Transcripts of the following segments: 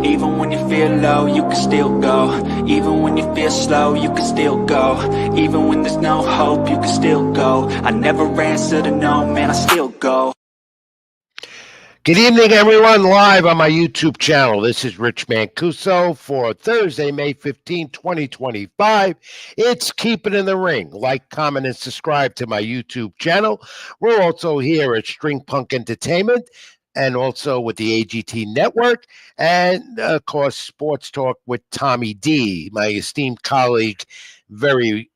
Even when you feel low, you can still go. Even when you feel slow, you can still go. Even when there's no hope, you can still go. I never answer to no, man, I still go. Good evening, everyone, live on my YouTube channel. This is Rich Mancuso for Thursday, May 15, 2025. It's Keep It in the Ring. Like, comment, and subscribe to my YouTube channel. We're also here at String Punk Entertainment and also with the AGT Network. And, of course, Sports Talk with Tommy D, my esteemed colleague, very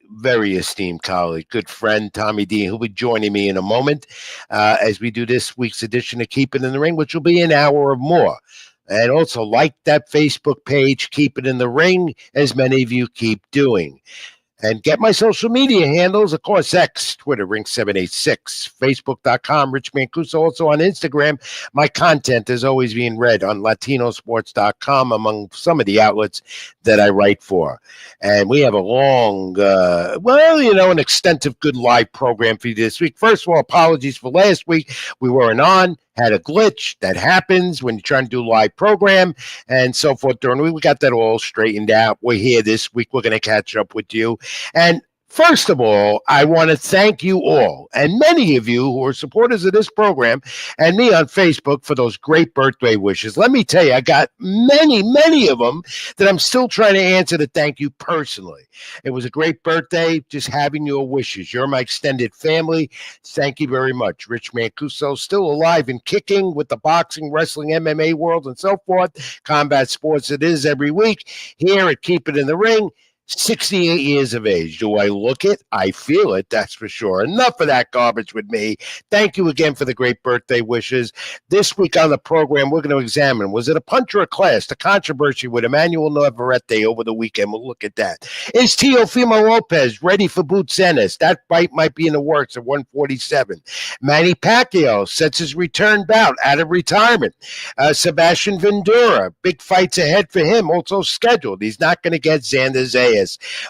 esteemed colleague, good friend, Tommy D, who'll be joining me in a moment as we do this week's edition of Keep It in the Ring, which will be an hour or more. And also like that Facebook page, Keep It in the Ring, as many of you keep doing. And get my social media handles, of course, X, Twitter, Ring786, Facebook.com, Rich Mancuso. Also on Instagram, my content is always being read on Latinosports.com, among some of the outlets that I write for. And we have a long, an extensive good live program for you this week. First of all, apologies for last week. We weren't on. Had a glitch. That happens when you're trying to do a live program and so forth during the week. We got that all straightened out. We're here this week. We're going to catch up with you. And first of all, I want to thank you all and many of you who are supporters of this program and me on Facebook for those great birthday wishes. Let me tell you, I got many of them that I'm still trying to answer to thank you personally. It was a great birthday, just having your wishes. You're my extended family. Thank you very much. Rich Mancuso, still alive and kicking with the boxing, wrestling, MMA world, and so forth. Combat sports, it is every week. Here at Keep It in the Ring, 68 years of age. Do I look it? I feel it, that's for sure. Enough of that garbage with me. Thank you again for the great birthday wishes. This week on the program, we're going to examine, was it a punch or a class? The controversy with Emmanuel Navarette over the weekend. We'll look at that. Is Teofimo Lopez ready for Boots Ennis? That fight might be in the works at 147. Manny Pacquiao sets his return bout out of retirement. Sebastian Ventura, big fights ahead for him, also scheduled. He's not going to get Xander Zayas.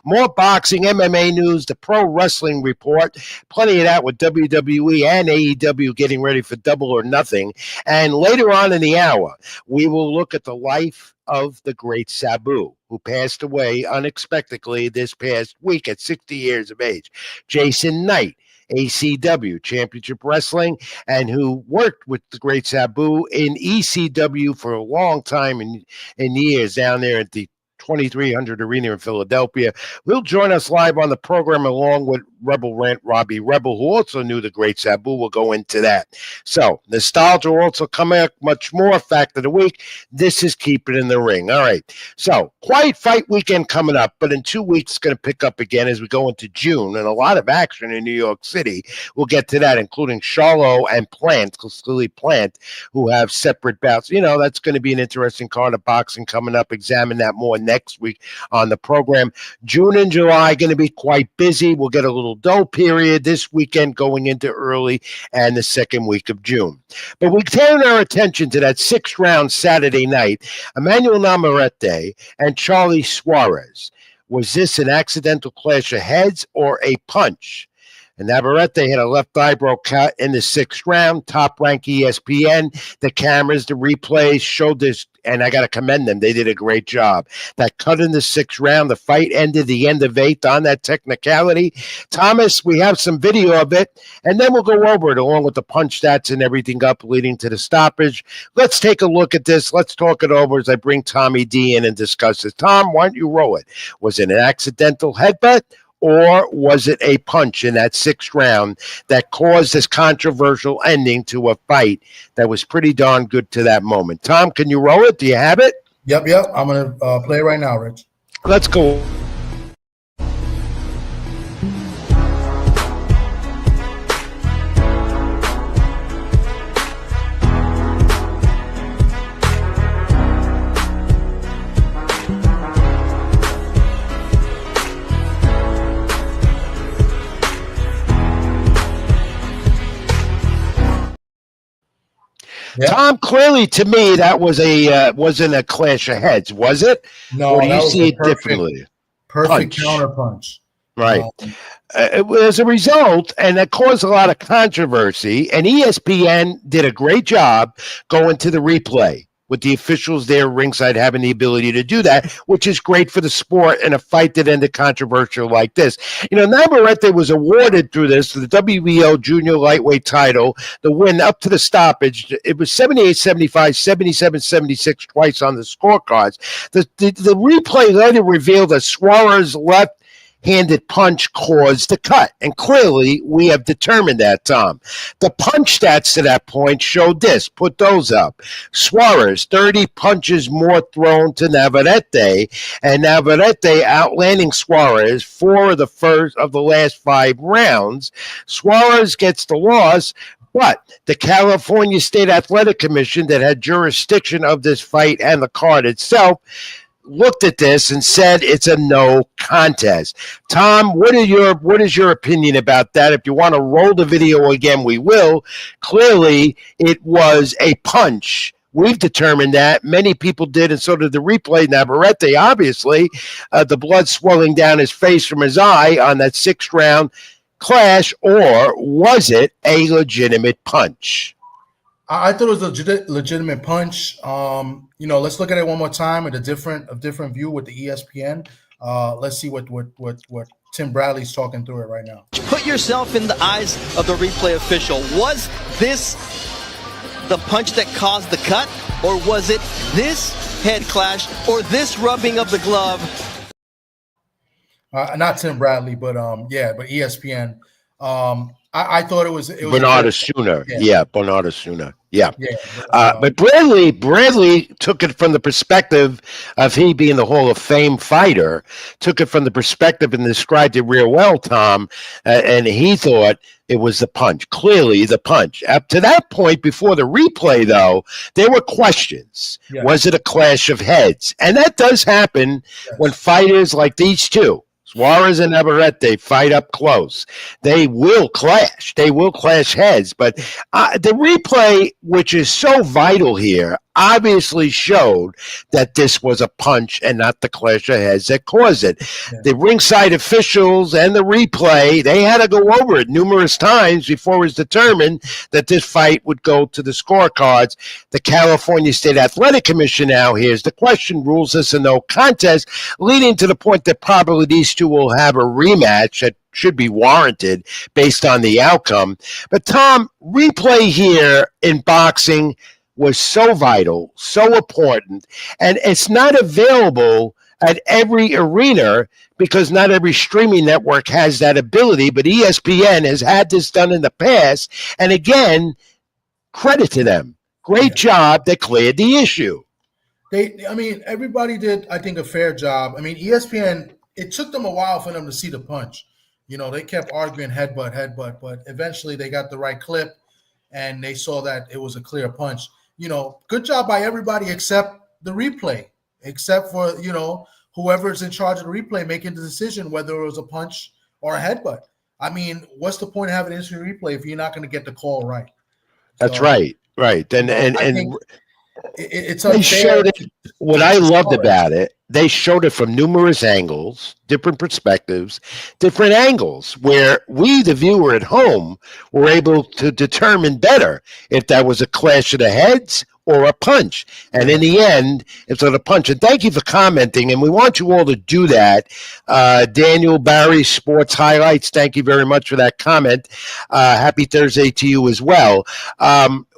More boxing, MMA news, the Pro Wrestling Report, plenty of that with WWE and AEW getting ready for Double or Nothing. And later on in the hour, we will look at the life of the great Sabu, who passed away unexpectedly this past week at 60 years of age. Jason Knight, ECW Championship Wrestling, and who worked with the great Sabu in ECW for a long time in years down there at the 2300 Arena in Philadelphia. Will join us live on the program along with Rebel Rant Robbie Rebel, who also knew the great Sabu. We'll go into that. So, nostalgia will also come out much more. Fact of the week, this is Keep It in the Ring. All right. So, quiet fight weekend coming up, but in 2 weeks, it's going to pick up again as we go into June, and a lot of action in New York City. We'll get to that, including Charlo and Plant, who have separate bouts. You know, that's going to be an interesting card of boxing coming up. Examine that more next week on the program. June and July going to be quite busy. We'll get a little dull period this weekend going into early and the second week of June. But we turn our attention to that 6th round Saturday night, Emmanuel Navarette and Charlie Suarez. Was this an accidental clash of heads or a punch? And Navarette had a left eyebrow cut in the 6th round. Top-ranked ESPN. The cameras, the replays showed this, and I got to commend them. They did a great job. That cut in the 6th round, the fight ended the end of 8th on that technicality. Thomas, we have some video of it, and then we'll go over it along with the punch stats and everything up leading to the stoppage. Let's take a look at this. Let's talk it over as I bring Tommy D in and discuss this. Tom, why don't you roll it? Was it an accidental headbutt? Or was it a punch in that 6th round that caused this controversial ending to a fight that was pretty darn good to that moment? Tom, can you roll it? Do you have it? Yep. I'm going to play it right now, Rich. Let's go. Yeah. Tom, clearly to me that was wasn't a clash of heads, was it? No, or do you see it differently? Perfect counter punch. Right. As a result, and that caused a lot of controversy, and ESPN did a great job going to the replay. with the officials there ringside having the ability to do that, which is great for the sport in a fight that ended controversial like this. Navarette was awarded through this the WBO junior lightweight title, the win up to the stoppage. It was 78-75, 77-76 twice on the scorecards. The replay later revealed that Suarez's left-handed punch caused the cut. And clearly, we have determined that, Tom. The punch stats to that point showed this. Put those up. Suarez, 30 punches more thrown to Navarette, and Navarette outlanding Suarez 4 of the last 5 rounds. Suarez gets the loss, but the California State Athletic Commission that had jurisdiction of this fight and the card itself looked at this and said it's a no contest. Tom, what is your opinion about that? If you want to roll the video again, we will. Clearly, it was a punch. We've determined that. Many people did, and so did the replay. Navarette, obviously, the blood swelling down his face from his eye on that 6th round clash, or was it a legitimate punch? I thought it was a legitimate punch. Let's look at it one more time at a different view with the ESPN. Let's see what Tim Bradley's talking through it right now. Put yourself in the eyes of the replay official. Was this the punch that caused the cut, or was it this head clash or this rubbing of the glove? Not Tim Bradley, but ESPN. I thought it was Bernard Osuna. Yeah, Bernard Osuna. Yeah. But Bradley took it from the perspective of he being the Hall of Fame fighter, took it from the perspective and described it real well, Tom, and he thought it was the punch, clearly the punch. Up to that point, before the replay, though, there were questions. Yeah. Was it a clash of heads? And that does happen when fighters like these two, Suarez and Navarette, fight up close. They will clash. They will clash heads. But the replay, which is so vital here, obviously showed that this was a punch and not the clash of heads that caused it. Yeah. The ringside officials and the replay, they had to go over it numerous times before it was determined that this fight would go to the scorecards. The California State Athletic Commission now here's the question, rules this a no contest, leading to the point that probably these two will have a rematch that should be warranted based on the outcome. But Tom, replay here in boxing was so vital, so important, and it's not available at every arena because not every streaming network has that ability, but ESPN has had this done in the past, and again, credit to them. Great job. They cleared the issue. Everybody did, I think, a fair job. ESPN, it took them a while for them to see the punch. They kept arguing headbutt, but eventually they got the right clip, and they saw that it was a clear punch. Good job by everybody except the replay, except for, whoever's in charge of the replay making the decision whether it was a punch or a headbutt. What's the point of having an instant replay if you're not going to get the call right? That's right. And it's they showed it. What I loved about it, they showed it from numerous angles, different perspectives, different angles, where we, the viewer at home, were able to determine better if that was a clash of the heads or a punch. And in the end, it's a punch. And thank you for commenting. And we want you all to do that. Daniel Barry, Sports Highlights, thank you very much for that comment. Happy Thursday to you as well.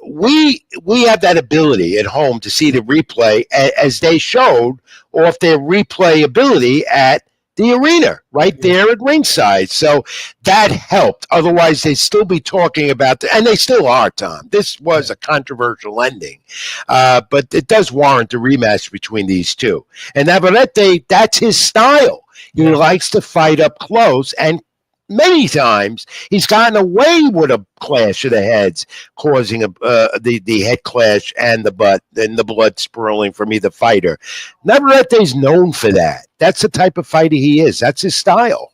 We have that ability at home to see the replay as they showed off their replay ability at the arena right there at ringside. So that helped. Otherwise, they'd still be talking about and they still are, Tom. This was a controversial ending. But it does warrant a rematch between these two. And Navarette, that's his style. He likes to fight up close, and many times he's gotten away with a clash of the heads, causing the head clash and the blood spurling from either fighter. Navarette's known for that. That's the type of fighter he is. That's his style.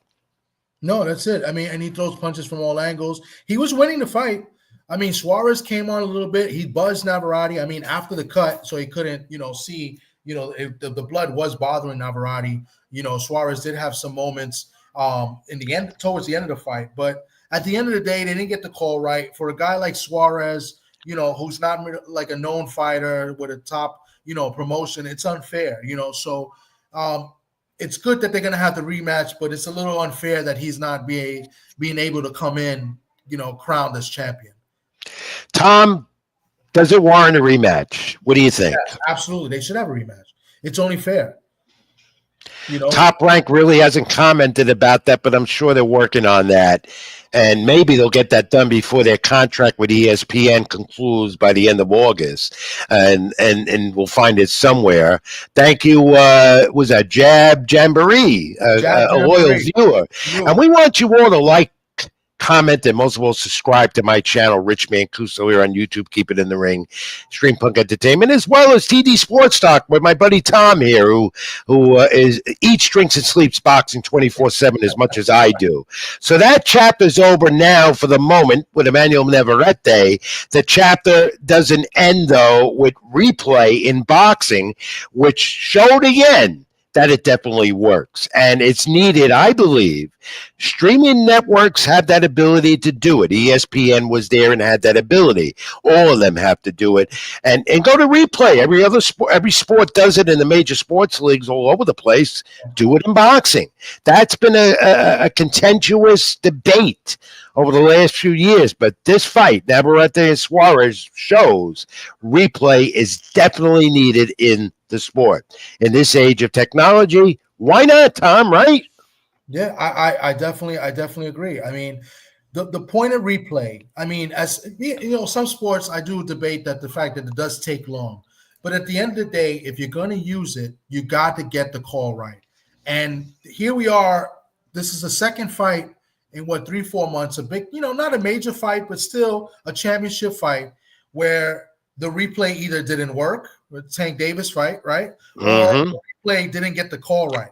No, that's it. And he throws punches from all angles. He was winning the fight. Suarez came on a little bit. He buzzed Navarette. After the cut, so he couldn't, see, if the blood was bothering Navarette. Suarez did have some moments in the end, towards the end of the fight, but at the end of the day, they didn't get the call right. For a guy like Suarez, who's not like a known fighter with a top promotion. It's unfair, so it's good that they're going to have the rematch, but it's a little unfair that he's not being able to come in, crowned as champion. Tom, does it warrant a rematch? What do you think? Yes, absolutely. They should have a rematch. It's only fair. Top Rank really hasn't commented about that, but I'm sure they're working on that. And maybe they'll get that done before their contract with ESPN concludes by the end of August. And we'll find it somewhere. Thank you. Was that Jamboree, a loyal viewer. And we want you all to like, comment, and most of all subscribe to my channel, Rich Mancuso, here on YouTube. Keep it in the ring, Stream Punk Entertainment, as well as TD Sports Talk with my buddy Tom here, who eats, drinks, and sleeps boxing 24/7 as much as I do. So that chapter's over now for the moment with Emmanuel Navarette. The chapter doesn't end though with replay in boxing, which showed again that it definitely works. And it's needed, I believe. Streaming networks have that ability to do it. ESPN was there and had that ability. All of them have to do it. And go to replay. Every sport does it in the major sports leagues all over the place. Do it in boxing. That's been a contentious debate over the last few years. But this fight, Navarrete and Suarez, shows replay is definitely needed in the sport. In this age of technology, why not, Tom, right? Yeah, I definitely agree. I mean, the point of replay, I mean, as some sports I do debate that the fact that it does take long. But at the end of the day, if you're going to use it, you got to get the call right. And here we are. This is the second fight in 3-4 months, a big, not a major fight, but still a championship fight where the replay either didn't work with Tank Davis fight, right? Or the replay didn't get the call right,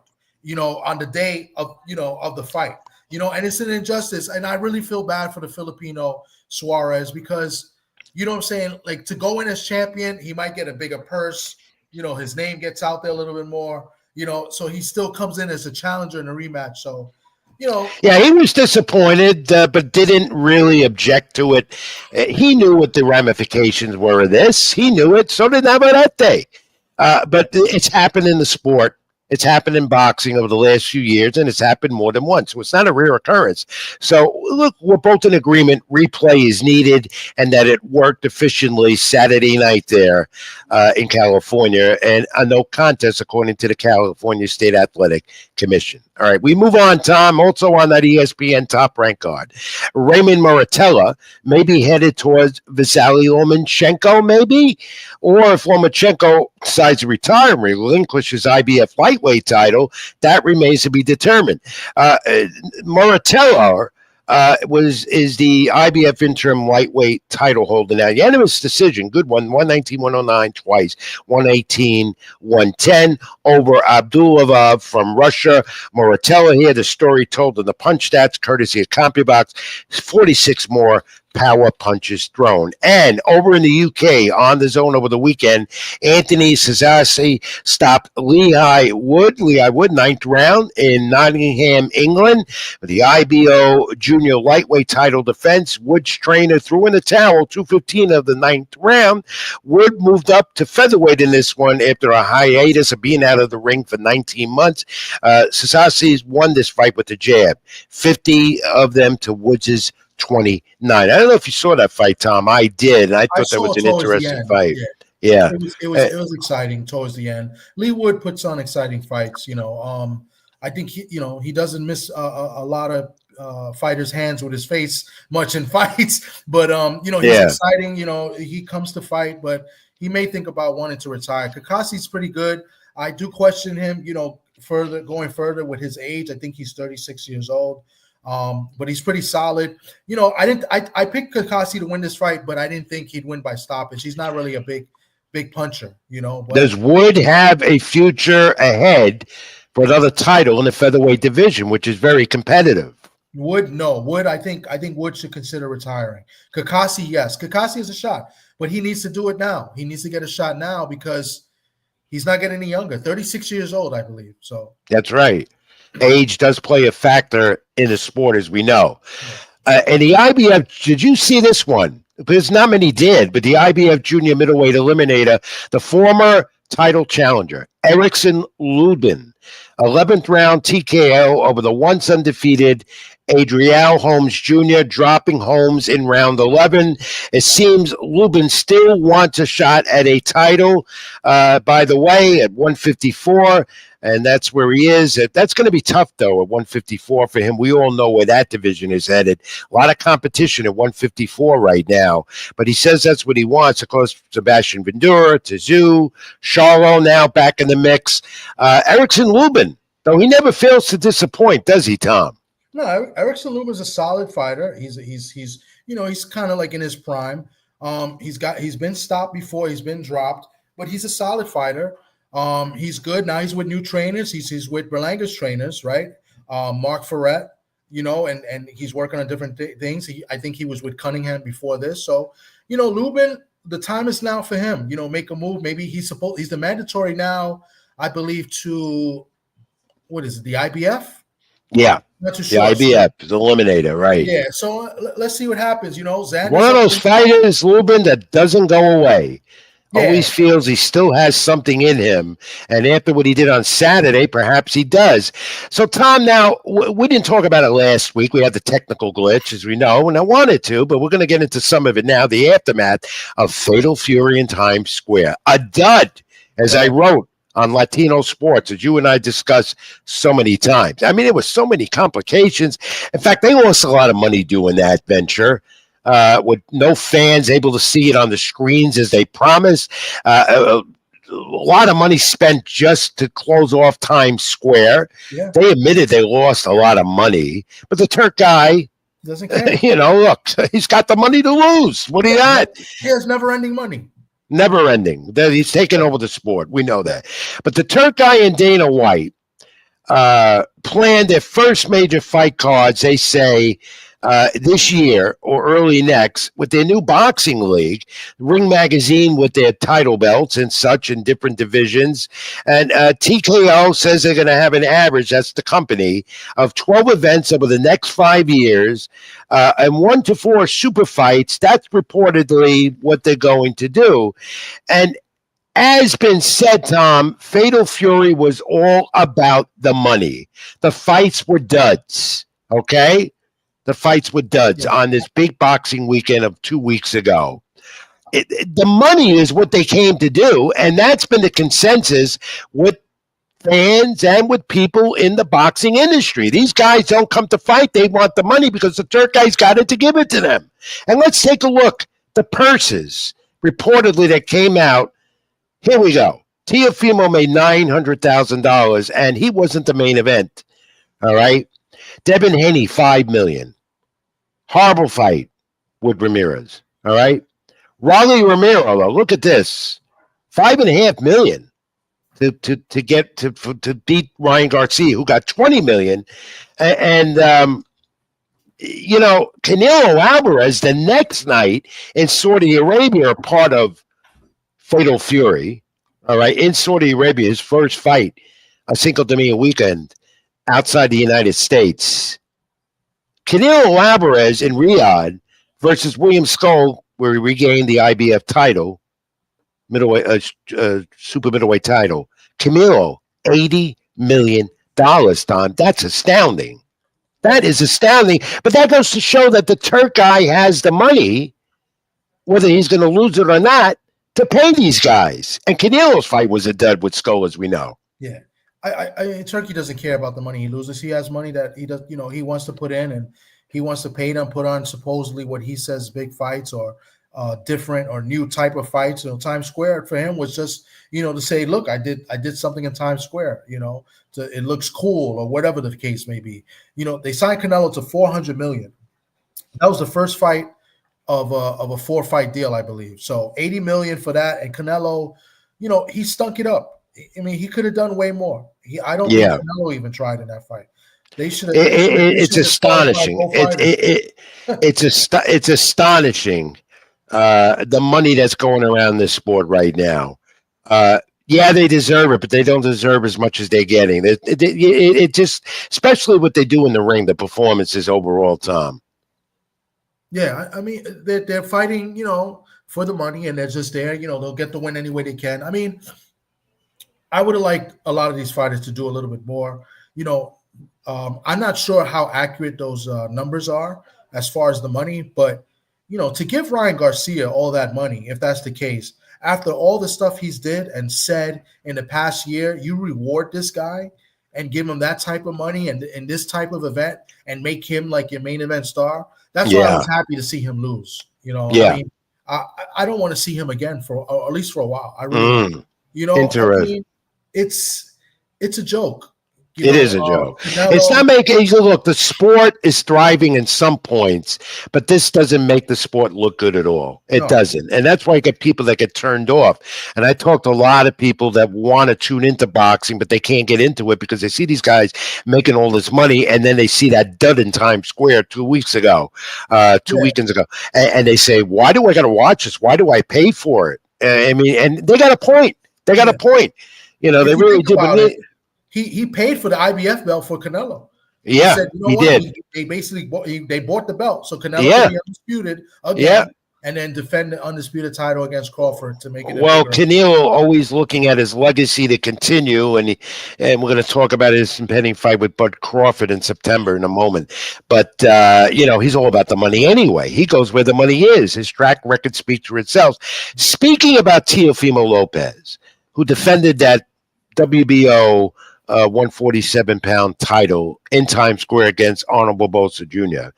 on the day of, of the fight, and it's an injustice. And I really feel bad for the Filipino Suarez because, what I'm saying? Like, to go in as champion, he might get a bigger purse. His name gets out there a little bit more, so he still comes in as a challenger in a rematch. So, yeah, he was disappointed, but didn't really object to it. He knew what the ramifications were of this. He knew it. So did Navarrete. But it's happened in the sport. It's happened in boxing over the last few years, and it's happened more than once. So it's not a rare occurrence. So, look, we're both in agreement. Replay is needed and that it worked efficiently Saturday night there in California, and a no contest according to the California State Athletic Commission. All right, we move on, Tom. Also on that ESPN Top Rank card, Raymond Muratella may be headed towards Vasily Lomachenko, maybe, or if Lomachenko decides to retire and relinquish his IBF lightweight title, that remains to be determined. Muratella is the IBF interim lightweight title holder now. Unanimous decision, good one, 119-109 twice, 118-110 over Abdulavov from Russia. Muratella here, the story told in the punch stats, courtesy of CompuBox, 46 more power punches thrown. And over in the UK, on the zone over the weekend, Anthony Cesare stopped Lehigh Wood, ninth round in Nottingham, England. The IBO junior lightweight title defense, Wood's trainer threw in the towel, 2:15 of the ninth round. Wood moved up to featherweight in this one after a hiatus of being out of the ring for 19 months. Cesare won this fight with the jab, 50 of them to Woods' 29. I don't know if you saw that fight, Tom. I did. And I thought that was an interesting fight. Yeah. It was exciting towards the end. Lee Wood puts on exciting fights. I think he doesn't miss a lot of fighters' hands with his face much in fights, but he's exciting. He comes to fight, but he may think about wanting to retire. Kakasi's pretty good. I do question him, going further with his age. I think he's 36 years old. But he's pretty solid. I picked Kakasi to win this fight, but I didn't think he'd win by stoppage. He's not really a big puncher, But does Wood have a future ahead for another title in the featherweight division, which is very competitive? Wood, no. Wood, I think Wood should consider retiring. Kakasi, yes. Kakasi has a shot, but he needs to do it now. He needs to get a shot now because he's not getting any younger. 36 years old, I believe. So that's right. Age does play a factor in the sport, as we know. And the IBF, did you see this one? Because not many did, but the IBF junior middleweight eliminator, the former title challenger, Erickson Lubin. 11th round TKO over the once undefeated Adriel Holmes Jr., dropping Holmes in round 11. It seems Lubin still wants a shot at a title, by the way, at 154, and that's where he is. That's going to be tough, though, at 154 for him. We all know where that division is headed. A lot of competition at 154 right now, but he says that's what he wants. Of course, Sebastian Ventura, Tszyu, Charlo now back in the mix. Erickson Lubin, though, he never fails to disappoint, does he, Tom? No, Erickson Lubin's a solid fighter. He's he's kind of like in his prime. He's been stopped before, he's been dropped, but he's a solid fighter. He's good now. He's with new trainers. He's with Berlanga's trainers, right? Mark Ferret, and he's working on different things. I think he was with Cunningham before this. So, Lubin, the time is now for him. Make a move. Maybe he's the mandatory now, I believe, to what is it? The IBF. Yeah. Not too sure. The IBF, the eliminator, right? Yeah, so let's see what happens. Xander, one of those fighters, Lubin, that doesn't go away. Yeah. Always feels he still has something in him. And after what he did on Saturday, perhaps he does. So, Tom, now, we didn't talk about it last week. We had the technical glitch, as we know, and I wanted to, but we're going to get into some of it now, the aftermath of Fatal Fury in Times Square. A dud, as I wrote on Latino Sports, as you and I discussed so many times. I mean, there were so many complications. In fact, they lost a lot of money doing that venture, with no fans able to see it on the screens as they promised. A lot of money spent just to close off Times Square. Yeah. They admitted they lost a lot of money, but the Turk guy doesn't care. Look, he's got the money to lose. What do you got? He has never-ending money. Never ending. He's taken over the sport. We know that. But the Turk guy and Dana White planned their first major fight cards, they say, this year or early next with their new boxing league, Ring Magazine, with their title belts and such in different divisions. And TKO says they're going to have an average, that's the company, of 12 events over the next 5 years, and 1 to 4 super fights. That's reportedly what they're going to do. And as been said, Tom, Fatal Fury was all about the money. The fights were duds, okay? The fights were duds on this big boxing weekend of 2 weeks ago. The money is what they came to do, and that's been the consensus with fans and with people in the boxing industry. These guys don't come to fight. They want the money because the Turk guy's got it to give it to them. And let's take a look. The purses, reportedly, that came out. Here we go. Teofimo made $900,000, and he wasn't the main event. All right? Devin Haney, $5 million. Horrible fight with Ramirez. All right. Rolly Romero, though, look at this. $5.5 million to beat Ryan Garcia, who got $20 million. And Canelo Alvarez the next night in Saudi Arabia, part of Fatal Fury. All right. In Saudi Arabia, his first fight, a Cinco de Mayo weekend outside the United States. Canelo Alvarez in Riyadh versus William Skull, where he regained the IBF title, super middleweight title. Canelo, $80 million, Don. That's astounding. That is astounding. But that goes to show that the Turk guy has the money, whether he's going to lose it or not, to pay these guys. And Canelo's fight was a dud with Skull, as we know. Yeah. Turkey doesn't care about the money he loses. He has money that he does, he wants to put in, and he wants to pay them, put on supposedly what he says big fights or different or new type of fights. Times Square for him was just, to say, look, I did something in Times Square, it looks cool or whatever the case may be. They signed Canelo to $400 million. That was the first fight of a 4-fight deal, I believe. So $80 million for that, and Canelo, he stunk it up. I mean, he could have done way more. I don't think Canelo even tried in that fight. They should have. It's astonishing. It's astonishing. The money that's going around this sport right now. They deserve it, but they don't deserve as much as they're getting. It just, especially what they do in the ring, the performances overall, Tom. Yeah, I mean, they're fighting, for the money, and they're just there. They'll get the win any way they can. I mean, I would have liked a lot of these fighters to do a little bit more. You know, I'm not sure how accurate those numbers are as far as the money, but to give Ryan Garcia all that money, if that's the case, after all the stuff he's did and said in the past year, you reward this guy and give him that type of money and in this type of event and make him like your main event star. That's why I Yeah. was happy to see him lose. I Yeah. mean, I don't want to see him again or at least for a while. I really don't. I Interesting. mean, it's a joke. It is a joke. It's Canelo, not making look. The sport is thriving in some points, but this doesn't make the sport look good at all. It No. doesn't, and that's why you get people that get turned off. And I talked to a lot of people that want to tune into boxing, but they can't get into it because they see these guys making all this money, and then they see that dud in Times Square 2 weeks ago, two weekends ago, and they say, "Why do I got to watch this? Why do I pay for it?" I mean, and they got a point. They got a point. They If you really think do. about But it, he paid for the IBF belt for Canelo. He yeah, said, he what? did. They basically they bought the belt so Canelo Yeah. could be undisputed again and then defend the undisputed title against Crawford to make it. Well, Canelo always looking at his legacy to continue, and we're going to talk about his impending fight with Bud Crawford in September in a moment. But he's all about the money anyway. He goes where the money is. His track record speaks for itself. Speaking about Teofimo Lopez, who defended that WBO 147-pound title in Times Square against Arnold Barbosa Jr.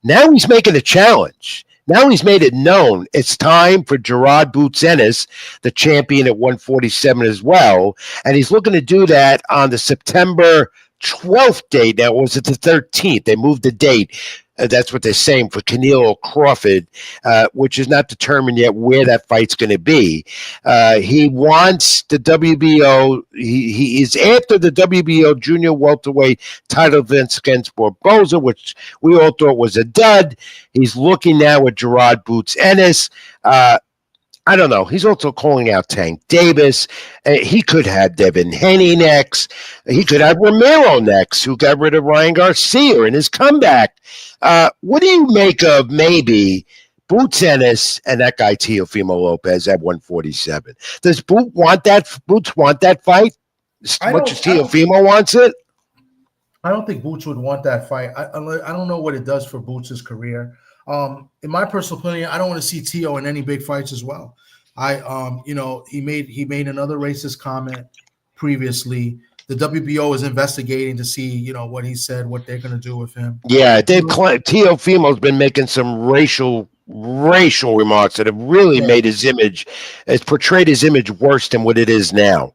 Now he's making a challenge. Now he's made it known it's time for Gerard Boots Ennis, the champion at 147 as well. And he's looking to do that on the September 12th date. Now, was it the 13th? They moved the date. That's what they're saying for Canelo Crawford, which is not determined yet where that fight's going to be. He wants the WBO. He is after the WBO junior welterweight title defense against Barboza, which we all thought was a dud. He's looking now at Gerard Boots Ennis. I don't know. He's also calling out Tank Davis. He could have Devin Haney next. He could have Romero next, who got rid of Ryan Garcia in his comeback. What do you make of maybe Boots Ennis and that guy Teofimo Lopez at 147? Does Boots want that fight? Much as Teofimo wants it? I don't think Boots would want that fight. I don't know what it does for Boots' career. In my personal opinion, I don't want to see Teo in any big fights as well. He made another racist comment previously. The WBO is investigating to see, what he said, what they're going to do with him. Yeah, Teofimo's been making some racial remarks that have really made his image, has portrayed his image worse than what it is now.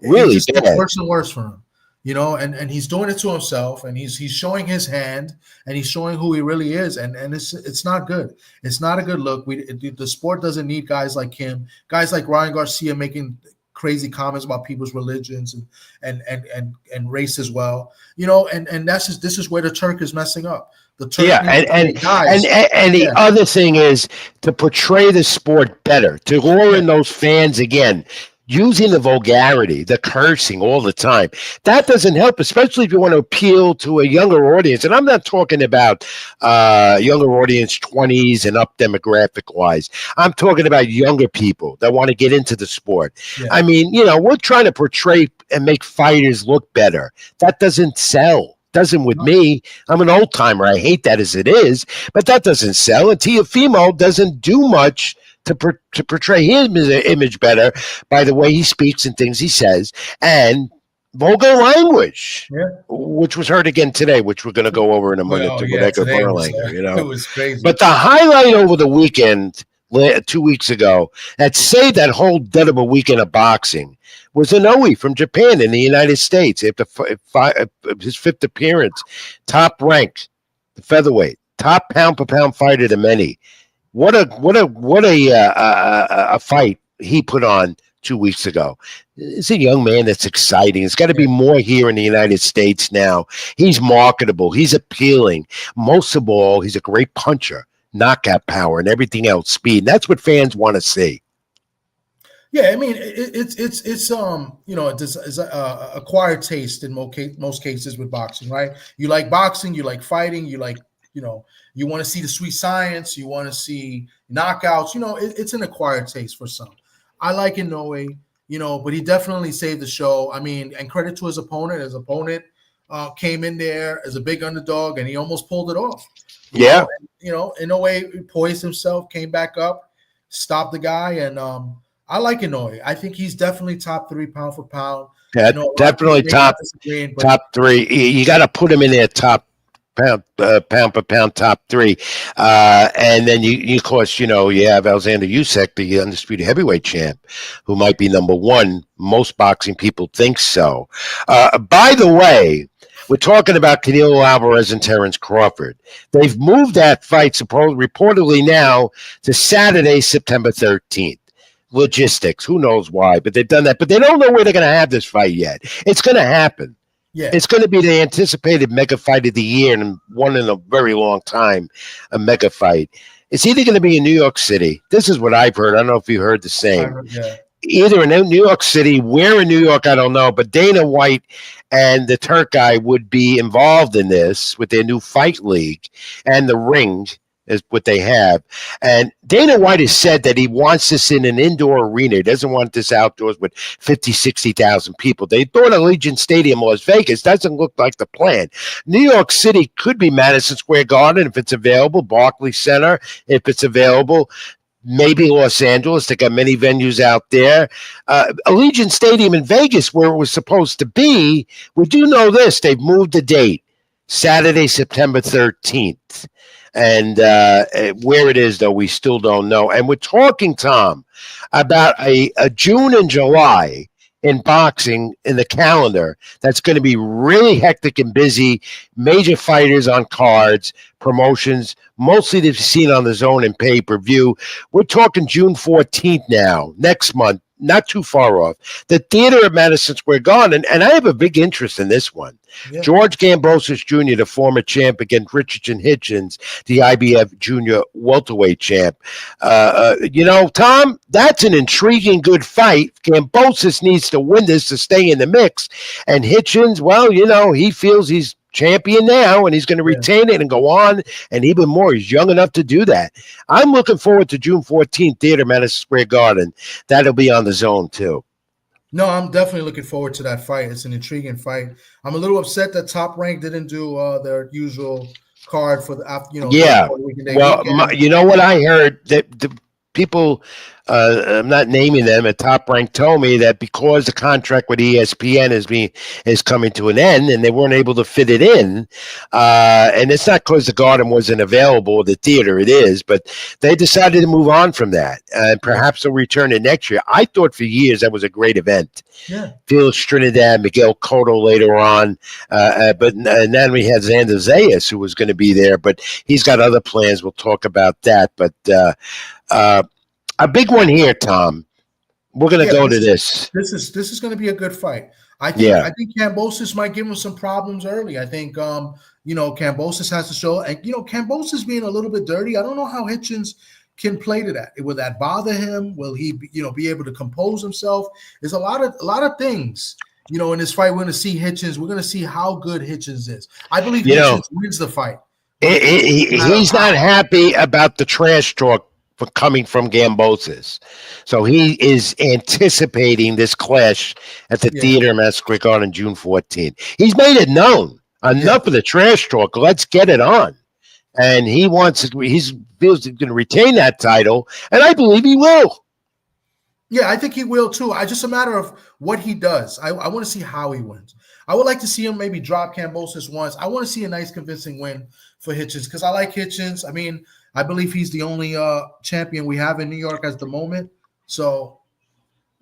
Really bad. Worse and worse for him. And he's doing it to himself, and he's showing his hand, and he's showing who he really is, and it's not good. It's not a good look. The sport doesn't need guys like him, guys like Ryan Garcia making crazy comments about people's religions and race as well. And this is where the Turk is messing up. The Turk the other thing is to portray the sport better, to lure in those fans again. Using the vulgarity, the cursing all the time. That doesn't help, especially if you want to appeal to a younger audience. And I'm not talking about younger audience, 20s and up demographic-wise. I'm talking about younger people that want to get into the sport. Yeah. I mean, we're trying to portray and make fighters look better. That doesn't sell. Doesn't with me. I'm an old timer. I hate that as it is, but that doesn't sell. And Teofimo doesn't do much to portray his image better by the way he speaks and things he says, and vulgar language, which was heard again today, which we're going to go over in a minute. It was crazy. But the highlight over the weekend, 2 weeks ago, that saved that whole dead of a weekend of boxing was Inoue from Japan in the United States after his fifth appearance, top ranked, the featherweight, top pound for pound fighter to many. What a fight he put on 2 weeks ago. It's a young man that's exciting. It's got to be more here in the United States now. He's marketable. He's appealing. Most of all, he's a great puncher, knockout power, and everything else, speed. That's what fans want to see. Yeah, I mean, it's acquired taste in most cases with boxing, right? You like boxing, you like fighting, you like, you want to see the sweet science, you want to see knockouts. It's an acquired taste for some. I like Inoue. but he definitely saved the show. I mean, and credit to his opponent. His opponent came in there as a big underdog, and he almost pulled it off. In a way, he poised himself, came back up, stopped the guy, and I like Inoue. I think he's definitely top 3 pound for pound. Yeah, definitely top 3. You got to put him in there top pound for pound top 3. And then you of course, you have Alexander Usyk, the undisputed heavyweight champ, who might be number 1. Most boxing people think so. By the way, we're talking about Canelo Alvarez and Terence Crawford. They've moved that fight reportedly now to Saturday, September 13th. Logistics, who knows why, but they've done that. But they don't know where they're going to have this fight yet. It's going to happen. Yeah, it's going to be the anticipated mega fight of the year, and one in a very long time, a mega fight. It's either going to be in New York City. This is what I've heard. I don't know if you heard the same. Either in New York City, where in New York, I don't know, but Dana White and the Turk guy would be involved in this with their new fight league, and the Ring is what they have. And Dana White has said that he wants this in an indoor arena. He doesn't want this outdoors with 50, 60,000 people. They thought Allegiant Stadium, Las Vegas, doesn't look like the plan. New York City could be Madison Square Garden if it's available, Barclays Center if it's available, maybe Los Angeles. They got many venues out there. Allegiant Stadium in Vegas, where it was supposed to be, we do know this. They've moved the date, Saturday, September 13th. And where it is, though, we still don't know. And we're talking, Tom, about a June and July in boxing in the calendar that's going to be really hectic and busy. Major fighters on cards, promotions, mostly they've seen on the Zone and pay-per-view. We're talking June 14th now, next month, not too far off. The Theater at Madison Square Garden, and I have a big interest in this one. Yeah. George Gambosis Jr., the former champ, against Richardson Hitchens, the IBF Junior welterweight champ. Tom, that's an intriguing, good fight. Gambosis needs to win this to stay in the mix. And Hitchens, well, he feels he's champion now, and he's going to retain it and go on, and even more, he's young enough to do that. I'm looking forward to June 14th, Theater, Madison Square Garden. That'll be on the Zone, too. No, I'm definitely looking forward to that fight. It's an intriguing fight. I'm a little upset that Top Rank didn't do their usual card for the Yeah. Well, you know what I heard? That the people, I'm not naming them, at Top Rank told me that because the contract with ESPN is coming to an end, and they weren't able to fit it in, and it's not because the Garden wasn't available, the theater it is, but they decided to move on from that, and perhaps they'll return it next year. I thought for years that was a great event. Yeah, Felix Trinidad, Miguel Cotto later on, but then we had Xander Zayas, who was going to be there, but he's got other plans. We'll talk about that, but a big one here, Tom. We're going to go to this. This is going to be a good fight. I think Kambosos might give him some problems early. I think Kambosos has to show, and Kambosos being a little bit dirty. I don't know how Hitchens can play to that. Will that bother him? Will he be able to compose himself? There's a lot of things. In this fight, we're going to see Hitchens. We're going to see how good Hitchens is. I believe Hitchens wins the fight. He's not happy about the trash talk for coming from Gambosis. So he is anticipating this clash at the Theater in Madison Square Garden on June 14th. He's made it known. Enough of the trash talk. Let's get it on. And he feels he's going to retain that title, and I believe he will. Yeah, I think he will too. It's just a matter of what he does. I want to see how he wins. I would like to see him maybe drop Kambosos once. I want to see a nice convincing win for Hitchens because I like Hitchens. I mean, I believe he's the only champion we have in New York at the moment. So,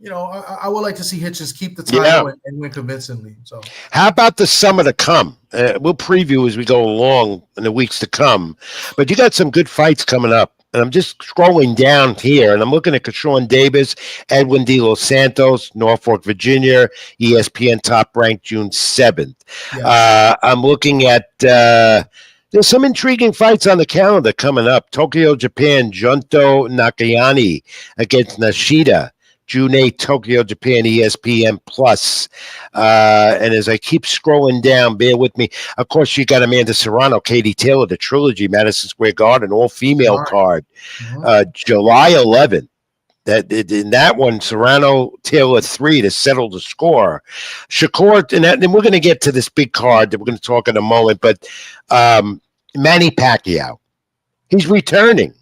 I would like to see Hitchens keep the title and win convincingly. So, how about the summer to come? We'll preview as we go along in the weeks to come. But you got some good fights coming up. And I'm just scrolling down here, and I'm looking at Kashawn Davis, Edwin De Los Santos, Norfolk, Virginia, ESPN Top Rank, June 7th. Yeah. I'm looking at there's some intriguing fights on the calendar coming up. Tokyo, Japan, Junto Nakayani against Nishida. June 8th, Tokyo, Japan, ESPN Plus. And as I keep scrolling down, bear with me. Of course, you got Amanda Serrano, Katie Taylor, the trilogy, Madison Square Garden, all-female card. July 11th. In that one, Serrano Taylor 3 to settle the score. Shakur, and then we're going to get to this big card that we're going to talk in a moment, but Manny Pacquiao, he's returning.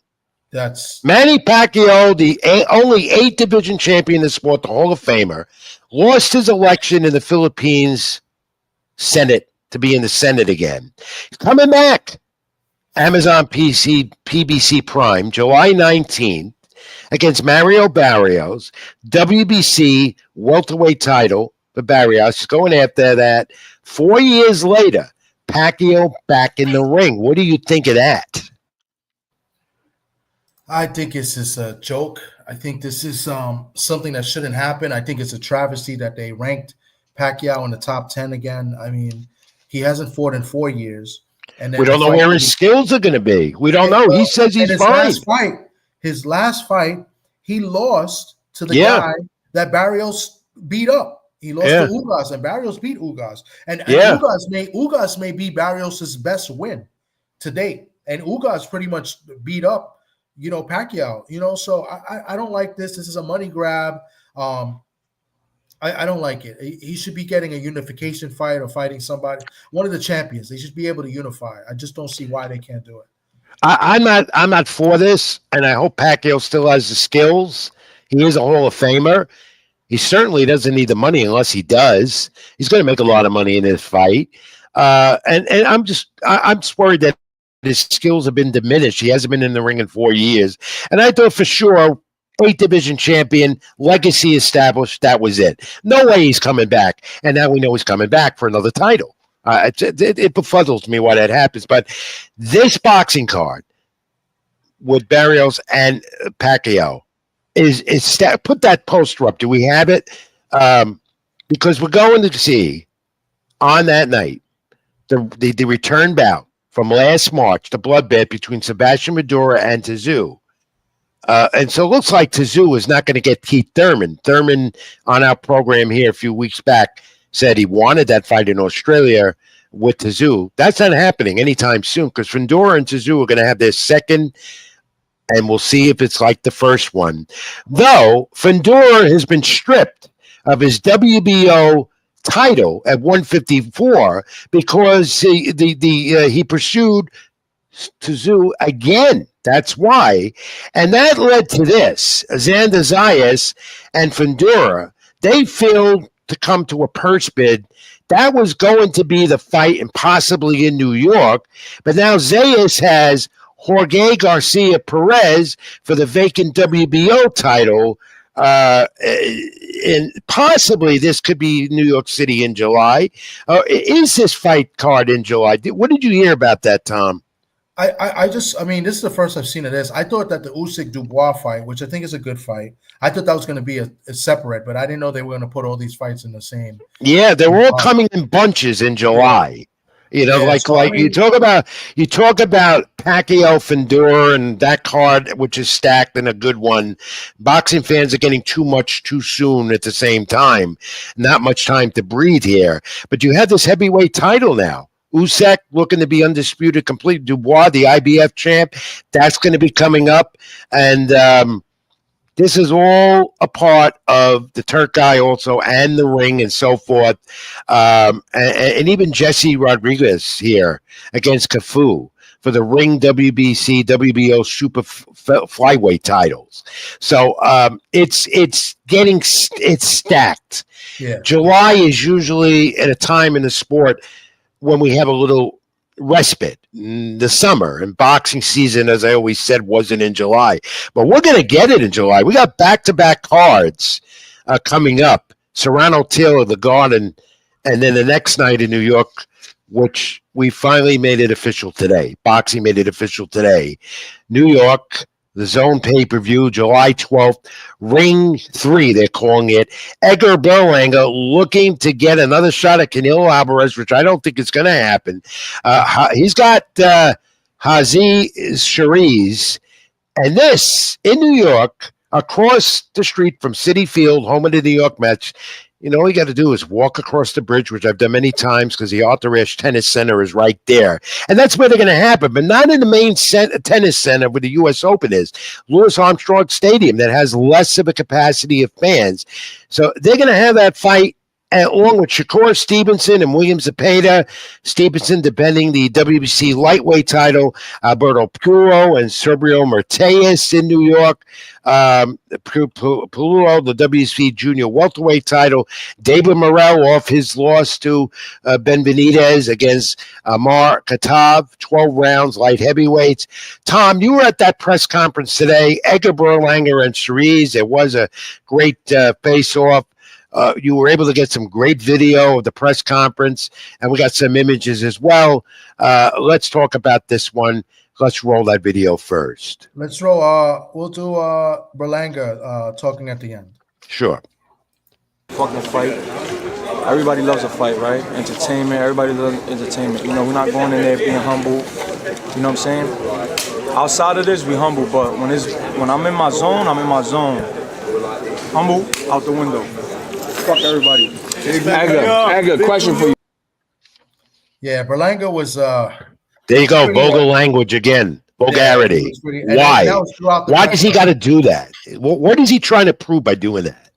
That's Manny Pacquiao, the only 8-division champion in the sport, the Hall of Famer, lost his election in the Philippines Senate to be in the Senate again. He's coming back. Amazon PBC Prime, July 19th, against Mario Barrios, WBC welterweight title for Barrios. He's going after that. 4 years later, Pacquiao back in the ring. What do you think of that? I think it's just a joke. I think this is something that shouldn't happen. I think it's a travesty that they ranked Pacquiao in the top 10 again. I mean, he hasn't fought in 4 years. And then we don't know where his skills are going to be. We don't know. He says he's fine. His last fight, he lost to the guy that Barrios beat up. He lost to Ugas, and Barrios beat Ugas. And Ugas may be Barrios' best win to date. And Ugas pretty much beat up, Pacquiao. So I don't like this. This is a money grab. I don't like it. He should be getting a unification fight or fighting somebody, one of the champions. They should be able to unify. I just don't see why they can't do it. I'm not for this, and I hope Pacquiao still has the skills. He is a Hall of Famer. He certainly doesn't need the money unless he does. He's going to make a lot of money in this fight. And I'm just worried that his skills have been diminished. He hasn't been in the ring in 4 years. And I thought for sure, 8-division champion, legacy established, that was it. No way he's coming back. And now we know he's coming back for another title. It befuddles me why that happens. But this boxing card with Barrios and Pacquiao is put that poster up. Do we have it? Because we're going to see on that night the return bout from last March, the bloodbath between Sebastian Madura and Tszyu. And so it looks like Tszyu is not going to get Keith Thurman. Thurman on our program here a few weeks back said he wanted that fight in Australia with Tszyu. That's not happening anytime soon because Fundora and Tszyu are going to have their second, and we'll see if it's like the first one. Though Fundora has been stripped of his WBO title at 154 because he pursued Tszyu again. That's why. And that led to this. Xander Zayas and Fundora, they failed to come to a purse bid. That was going to be the fight and possibly in New York. But now Zayas has Jorge Garcia Perez for the vacant WBO title. And possibly this could be New York City in July. Is this fight card in July? What did you hear about that, Tom? This is the first I've seen of this. I thought that the Usyk-Dubois fight, which I think is a good fight, I thought that was going to be a separate, but I didn't know they were going to put all these fights in the same. Yeah, they were all coming in bunches in July. You talk about Pacquiao, Fundora, and that card, which is stacked and a good one. Boxing fans are getting too much too soon at the same time. Not much time to breathe here. But you have this heavyweight title now. Usyk looking to be undisputed complete. Dubois, the IBF champ, that's going to be coming up. And this is all a part of the Turk guy also and the ring and so forth. And even Jesse Rodriguez here against Cafu for the ring WBC, WBO super flyweight titles. So it's stacked. Yeah. July is usually at a time in the sport when we have a little respite in the summer, and boxing season, as I always said, wasn't in July. But we're going to get it in July. We got back-to-back cards coming up. Serrano Taylor, the Garden, and then the next night in New York, which we finally made it official today. Boxing made it official today. New York, the Zone pay-per-view, July 12th, Ring 3, they're calling it. Edgar Berlanga looking to get another shot at Canelo Alvarez, which I don't think is going to happen. He's got Hazi Shariz, and this in New York, across the street from Citi Field, home of the New York Mets, all you got to do is walk across the bridge, which I've done many times because the Arthur Ashe Tennis Center is right there. And that's where they're going to happen, but not in the main tennis center where the U.S. Open is. Louis Armstrong Stadium that has less of a capacity of fans. So they're going to have that fight along with Shakur Stevenson and William Zepeda. Stevenson defending the WBC lightweight title, Alberto Puello and Sergio Mertes in New York. Puello, the WBC junior welterweight title. David Morrell off his loss to Ben Benitez against Amar Katav, 12 rounds, light heavyweights. Tom, you were at that press conference today. Edgar Berlanger and Cerise. It was a great face-off. You were able to get some great video of the press conference, and we got some images as well. Let's talk about this one. Let's roll that video first. Let's roll. We'll do Berlanga talking at the end. Sure. Fucking fight. Everybody loves a fight, right? Entertainment. Everybody loves entertainment. We're not going in there being humble. You know what I'm saying? Outside of this, we humble, but when I'm in my zone, I'm in my zone. Humble out the window. Fuck everybody. Edgar, question for you. Yeah, Berlanga was. There you go. Vulgar language again. Vulgarity. Yeah, why? Why does he got to do that? What is he trying to prove by doing that?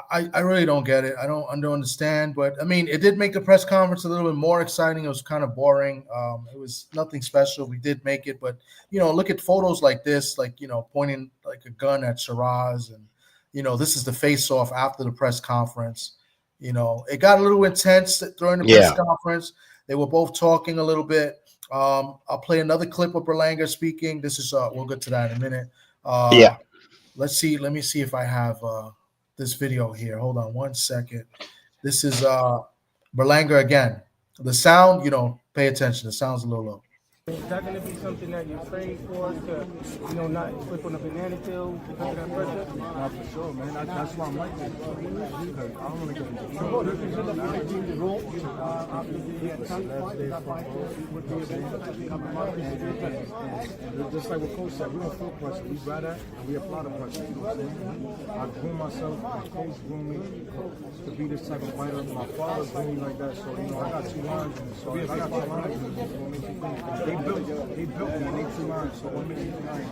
I really don't get it. I don't understand. But I mean, it did make the press conference a little bit more exciting. It was kind of boring. It was nothing special. We did make it, but look at photos like this, like pointing like a gun at Shiraz, and this is the face-off after the press conference. It got a little intense during the press conference. They were both talking a little bit. I'll play another clip of Berlanga speaking. This is we'll get to that in a minute. Let's see. Let me see if I have this video here. Hold on one second. This is Berlanga again. The sound, pay attention. The sound's a little low. Is that going to be something that you train for to, not flip on a banana peel because of that pressure? Not for sure, man. That's why I'm like this. Because I don't want to get into trouble. This is the rule. And just like what Coach said, we don't feel pressure. We rather and we apply the pressure. You know what I'm saying? I groom myself. My coach groomed me to be this type of fighter. My father groomed me like that. So, I got 2 lines in me. So if I got 2 lines in me, what makes you think? They built me and they 2 lines. So what makes you think?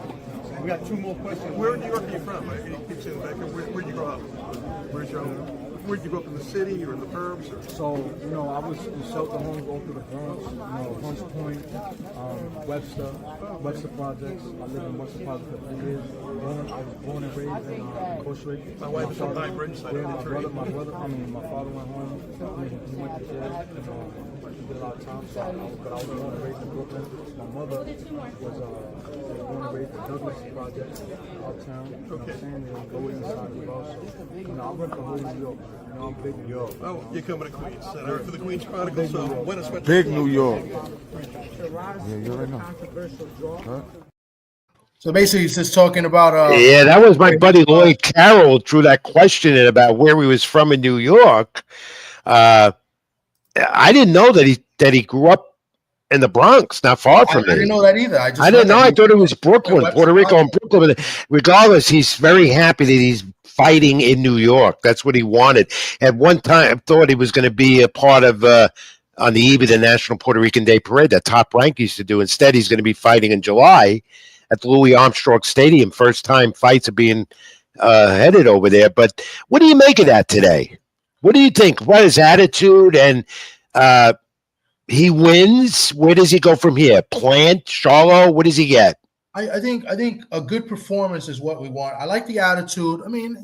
We got 2 more questions. Where in New York are you from? Right? You keep saying back here. Where'd you grow up? Where'd you grow up, in the city or in the burbs? Or? So, I was in shelter homes all through the Bronx, Hunts Point, Webster Projects. I lived in Webster Projects for 3 years. I was born and raised in Costa Rica. My wife is from High Bridge. My father went home. He went to jail. He did a lot of time. But I was born and raised in Brooklyn. My mother was born and raised in Douglas Projects, uptown. Okay. Lower East Side as well. So, I went to whole New York. I'm big New York. Oh, you're coming to Queens. I work for the Queens Chronicle, so when I spent Big New York. Yeah, you already know. So basically, he's just talking about. That was my buddy Lloyd Carroll threw that question in about where he was from in New York. I didn't know that he grew up in the Bronx, not far from me. I didn't know that either. I didn't know. I thought it was Brooklyn, Puerto Rico, and Brooklyn. But regardless, he's very happy that he's fighting in New York. That's what he wanted. At one time, I thought he was going to be a part of on the eve of the National Puerto Rican Day Parade that Top Rank used to do. Instead, he's going to be fighting in July at the Louis Armstrong Stadium. First time fights are being headed over there. But what do you make of that today? What do you think? What is attitude? And he wins. Where does he go from here? Plant, Charlo? What does he get? I think a good performance is what we want. I like the attitude. I mean,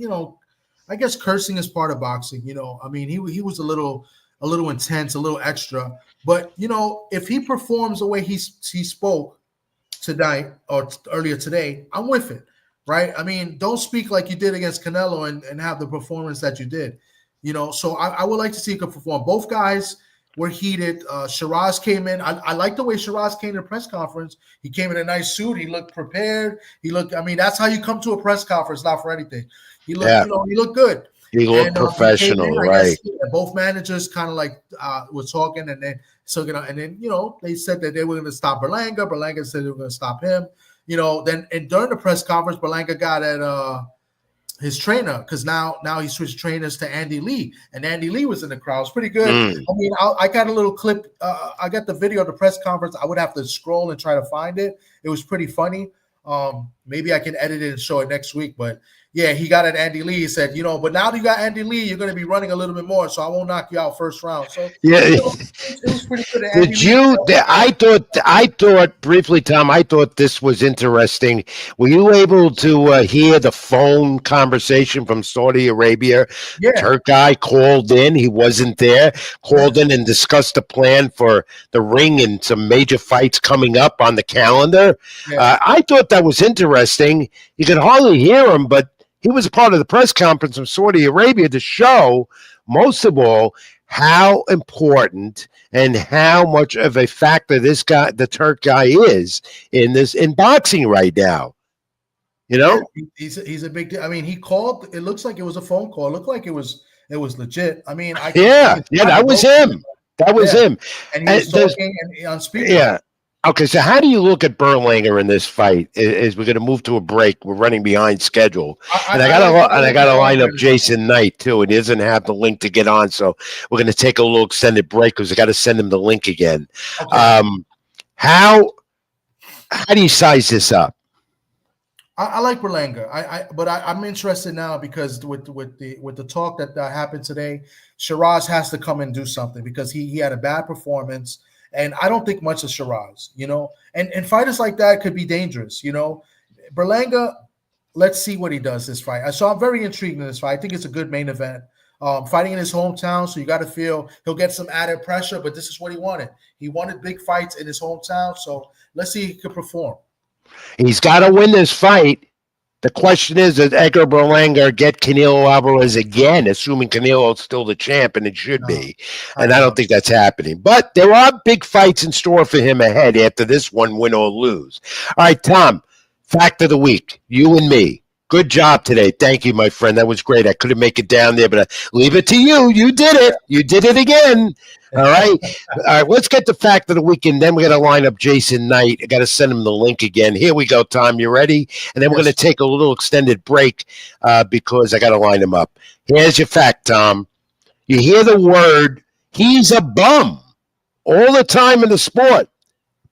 I guess cursing is part of boxing. I mean, he was a little intense, a little extra. But if he performs the way he spoke tonight or earlier today, I'm with it, right? I mean, don't speak like you did against Canelo and have the performance that you did. So I would like to see him perform. Both guys were heated. Shiraz came in. I like the way Shiraz came to the press conference. He came in a nice suit. He looked prepared. That's how you come to a press conference, not for anything. He looked, he looked good. He looked professional, right? Both managers kind of like were talking, and then they said that they were going to stop Berlanga. Berlanga said they were going to stop him. Then and during the press conference, Berlanga got at his trainer, because now he switched trainers to Andy Lee, and Andy Lee was in the crowd. It's pretty good. I mean, I got a little clip. I got the video of the press conference. I would have to scroll and try to find it. It was pretty funny. Maybe I can edit it and show it next week. But yeah, he got at Andy Lee. He said, but now that you got Andy Lee, you're going to be running a little bit more, so I won't knock you out first round. So yeah, it was pretty good. Did you? I thought briefly, Tom. I thought this was interesting. Were you able to hear the phone conversation from Saudi Arabia? Yeah. Turk guy called in. He wasn't there. Called in and discussed the plan for the ring and some major fights coming up on the calendar. Yeah. I thought that was interesting. You could hardly hear him, but he was a part of the press conference from Saudi Arabia to show, most of all, how important and how much of a factor this guy, the Turk guy, is in boxing right now. He's a big deal. I mean, he called. It looks like it was a phone call. It looked like it was legit. I mean, that was him. That was him. And he was talking on speaker. Yeah. Okay, so how do you look at Berlanger in this fight? As we're going to move to a break, we're running behind schedule, and I got to line up Jason Knight too, and he doesn't have the link to get on, so we're going to take a little extended break because I got to send him the link again. Okay. How do you size this up? I like Berlanga. But I'm interested now because with the talk that happened today, Shiraz has to come and do something because he had a bad performance. And I don't think much of Shiraz, and fighters like that could be dangerous, Berlanga, let's see what he does this fight. So I'm very intrigued in this fight. I think it's a good main event. Fighting in his hometown, so you got to feel he'll get some added pressure, but this is what he wanted. He wanted big fights in his hometown, so let's see if he can perform. He's got to win this fight. The question is, does Edgar Berlanga get Canelo Alvarez again, assuming Canelo's still the champ, and it should be. And I don't think that's happening. But there are big fights in store for him ahead after this one, win or lose. All right, Tom, fact of the week, you and me. Good job today. Thank you, my friend. That was great. I couldn't make it down there, but I leave it to you. You did it. You did it again. All right. All right. Let's get the fact of the week, and then we're going to line up Jason Knight. I got to send him the link again. Here we go, Tom. You ready? And then we're going to take a little extended break because I got to line him up. Here's your fact, Tom. You hear the word, he's a bum, all the time in the sport.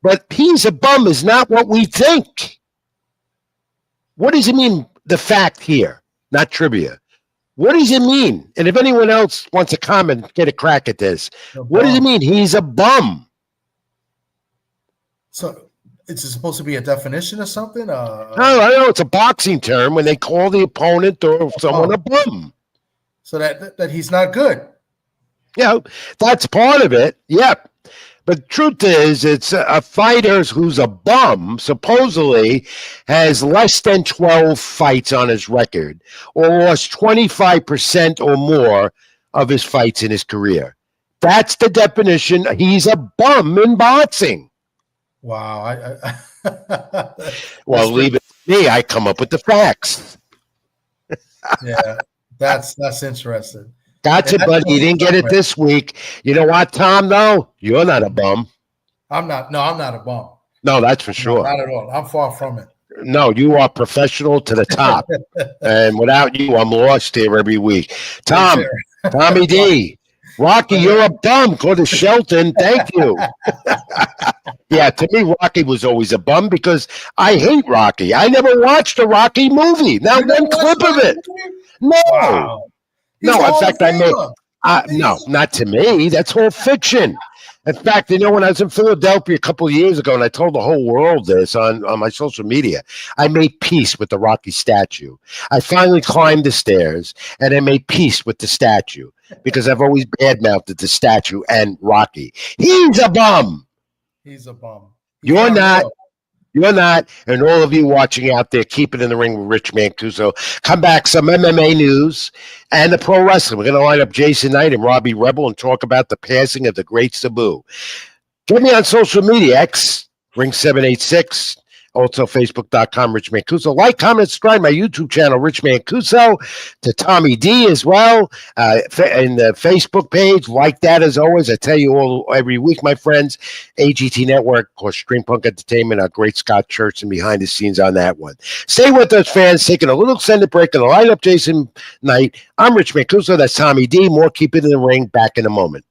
But he's a bum is not what we think. What does it mean? The fact here, not trivia. What does it mean? And if anyone else wants to comment, get a crack at this. What does it mean? He's a bum. So it's supposed to be a definition or something? No, I know it's a boxing term when they call the opponent or someone a bum. So that he's not good. Yeah, that's part of it. Yep. But the truth is, it's a fighter who's a bum, supposedly, has less than 12 fights on his record or lost 25% or more of his fights in his career. That's the definition. He's a bum in boxing. Wow. Well, leave it to me. I come up with the facts. Yeah, that's interesting. Gotcha, buddy. You didn't get it this week. You know what, Tom, though? You're not a bum. I'm not a bum. No, that's for sure. No, not at all. I'm far from it. No, you are professional to the top. And without you, I'm lost here every week. Tom, Tommy D, Rocky, you're a bum. Go to Shelton. Thank you. Yeah, to me, Rocky was always a bum because I hate Rocky. I never watched a Rocky movie. Not one clip of it. No. Wow. No, in fact, I made no, not to me. That's all fiction. In fact, when I was in Philadelphia a couple of years ago, and I told the whole world this on my social media, I made peace with the Rocky statue. I finally climbed the stairs, and I made peace with the statue because I've always badmouthed the statue and Rocky. He's a bum. He's a bum. You're not. You're not, and all of you watching out there, keep it in the ring with Rich Mancuso. Come back, some MMA news and the pro wrestling. We're going to line up Jason Knight and Robbie Rebel and talk about the passing of the great Sabu. Get me on social media, X, Ring786, Also, Facebook.com, Rich Mancuso. Like, comment, subscribe my YouTube channel, Rich Mancuso. To Tommy D as well. In the Facebook page, like that as always. I tell you all every week, my friends. AGT Network, of course, Stream Punk Entertainment, our great Scott Church, and behind the scenes on that one. Stay with us, fans. Taking a little extended break in the lineup, Jason Knight. I'm Rich Mancuso. That's Tommy D. More Keep It in the Ring. Back in a moment.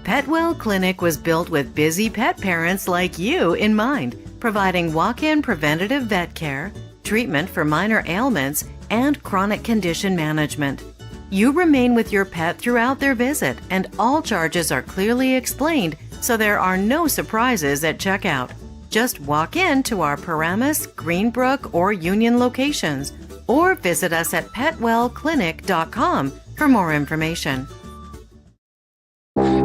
Petwell Clinic was built with busy pet parents like you in mind, providing walk-in preventative vet care, treatment for minor ailments, and chronic condition management. You remain with your pet throughout their visit, and all charges are clearly explained, so there are no surprises at checkout. Just walk in to our Paramus, Greenbrook, or Union locations, or visit us at petwellclinic.com for more information.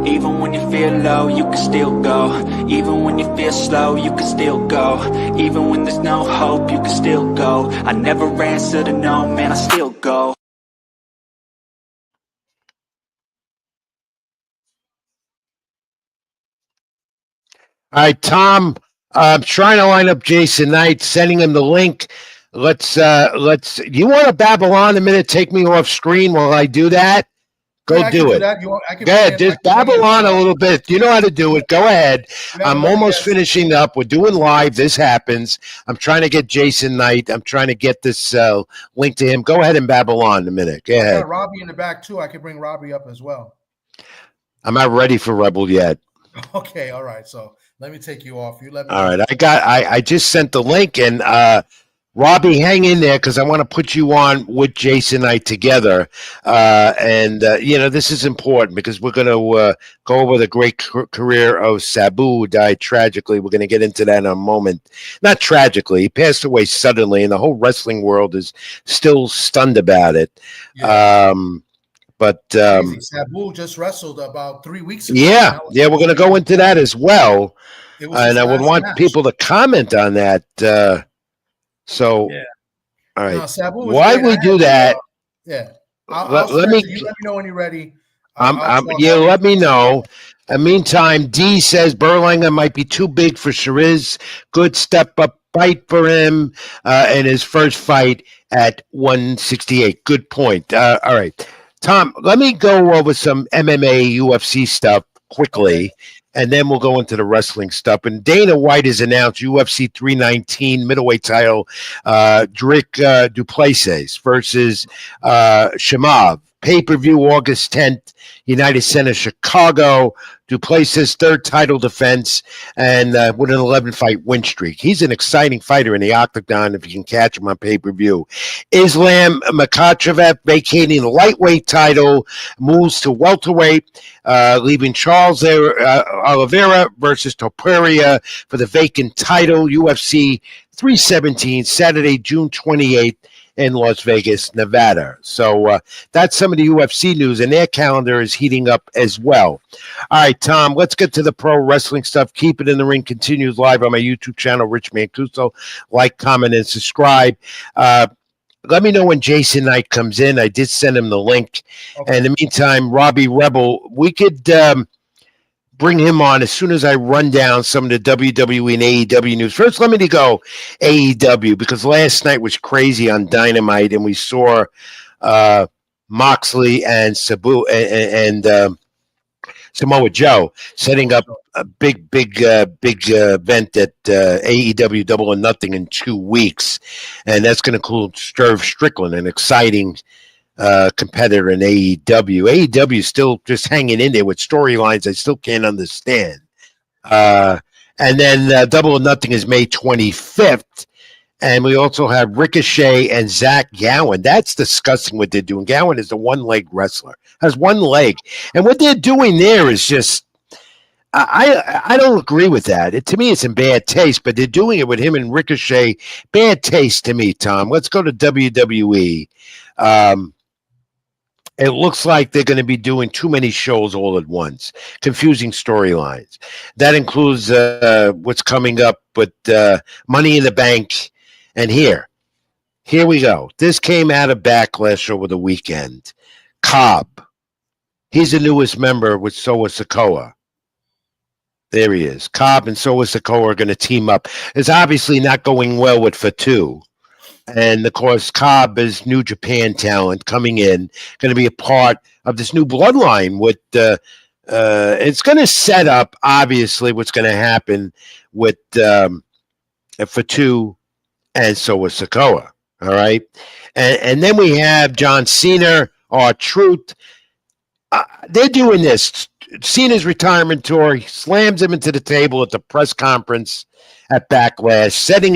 Even when you feel low, you can still go. Even when you feel slow, you can still go. Even when there's no hope, you can still go. I never answer to no, man, I still go. All right, Tom, I'm trying to line up Jason Knight, sending him the link. Let's, you want to babble on a minute, take me off screen while I do that? Go do it. Go ahead, just babble on a little bit. You know how to do it. Go ahead. I'm almost finishing up. We're doing live. This happens. I'm trying to get Jason Knight. I'm trying to get this link to him. Go ahead and babble on a minute. Go ahead. Got Robbie in the back, too. I could bring Robbie up as well. I'm not ready for Rebel yet. Okay, all right. So let me take you off. You let me. All right. I just sent the link, and Robbie, hang in there because I want to put you on with Jason Knight together. This is important because we're going to go over the great career of Sabu, who died tragically. We're going to get into that in a moment. Not tragically. He passed away suddenly, and the whole wrestling world is still stunned about it. Yeah. Sabu just wrestled about 3 weeks ago. Yeah, we're going to go into that as well. And I would want people to comment on that. All right. Why we do that? Let me know when you're ready. Let me know. In the meantime, D says Berlanga might be too big for Shariz. Good step up fight for him in his first fight at 168. Good point. All right. Tom, let me go over some MMA, UFC stuff quickly. And then we'll go into the wrestling stuff. And Dana White has announced UFC 319 middleweight title, Drake Duplessis versus Shamav. Pay-per-view August 10th, United Center, Chicago. Duplessis' third title defense and with an 11-fight win streak. He's an exciting fighter in the octagon if you can catch him on pay-per-view. Islam Makhachev vacating the lightweight title, moves to welterweight, leaving Charles Oliveira versus Topuria for the vacant title, UFC 317, Saturday, June 28th. In Las Vegas, Nevada. So that's some of the UFC news, and their calendar is heating up as well. All right, Tom, let's get to the pro wrestling stuff. Keep It in the Ring continues live on my YouTube channel, Rich Mancuso. Like, comment, and subscribe. Let me know when Jason Knight comes in. I did send him the link. Okay. And in the meantime, Robbie Rebel, we could bring him on as soon as I run down some of the WWE and AEW news. First, let me go AEW because last night was crazy on Dynamite, and we saw Moxley and Sabu and Samoa Joe setting up a big event at AEW Double or Nothing in 2 weeks, and that's going to include Swerve Strickland, an exciting competitor in AEW. AEW is still just hanging in there with storylines I still can't understand. And then Double or Nothing is May 25th. And we also have Ricochet and Zach Gowen. That's disgusting what they're doing. Gowen is a one-leg wrestler, has one leg. And what they're doing there is just, I don't agree with that. To me, it's in bad taste, but they're doing it with him and Ricochet. Bad taste to me, Tom. Let's go to WWE. It looks like they're going to be doing too many shows all at once, confusing storylines. That includes what's coming up with Money in the Bank. And here we go. This came out of Backlash over the weekend. Cobb. He's the newest member with Solo Sikoa. There he is. Cobb and Solo Sikoa are going to team up. It's obviously not going well with Fatu. And, of course, Cobb is New Japan talent coming in, going to be a part of this new bloodline. With it's going to set up, obviously, what's going to happen with Fatu and Solo Sikoa. All right? And then we have John Cena, R-Truth. They're doing this. Cena's retirement tour. He slams him into the table at the press conference at Backlash, setting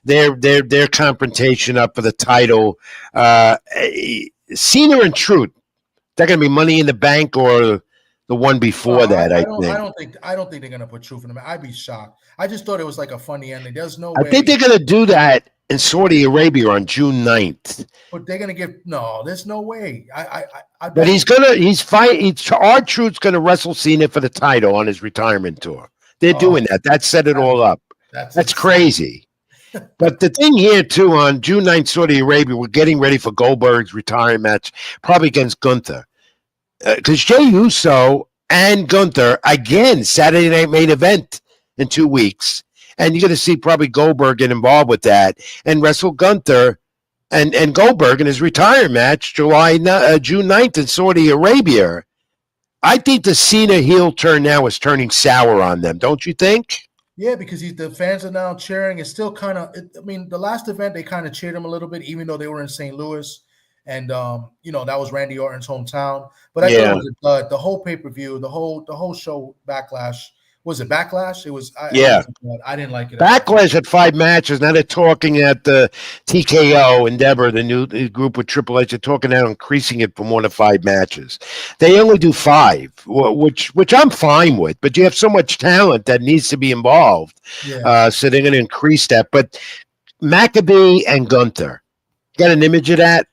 their confrontation up for the title. Cena and Truth, they're going to be Money in the Bank or the one before that. I don't think they're going to put Truth in them. I'd be shocked. I just thought it was like a funny ending. There's no way. I think they're going to do that in Saudi Arabia on June 9th. But they're going to give there's no way. But R-Truth's going to wrestle Cena for the title on his retirement tour. They're doing that. That set it all up. That's crazy. But the thing here, too, on June 9th, Saudi Arabia, we're getting ready for Goldberg's retirement match, probably against Gunther. Because Jey Uso and Gunther, again, Saturday Night Main Event in 2 weeks. And you're going to see probably Goldberg get involved with that and wrestle Gunther and Goldberg in his retirement match June 9th in Saudi Arabia. I think the Cena heel turn now is turning sour on them, don't you think? Yeah, because the fans are now cheering. It's still kind of, the last event, they kind of cheered him a little bit, even though they were in St. Louis. And, that was Randy Orton's hometown. But I thought it was the whole pay-per-view, the whole show, Backlash. Was it Backlash? It was. I didn't like it. Backlash had 5 matches. Now they're talking at the TKO Endeavor, the new group with Triple H. They're talking now increasing it from 1 to 5 matches. They only do 5, which I'm fine with. But you have so much talent that needs to be involved, so they're going to increase that. But Maccabee and Gunther, got an image of that?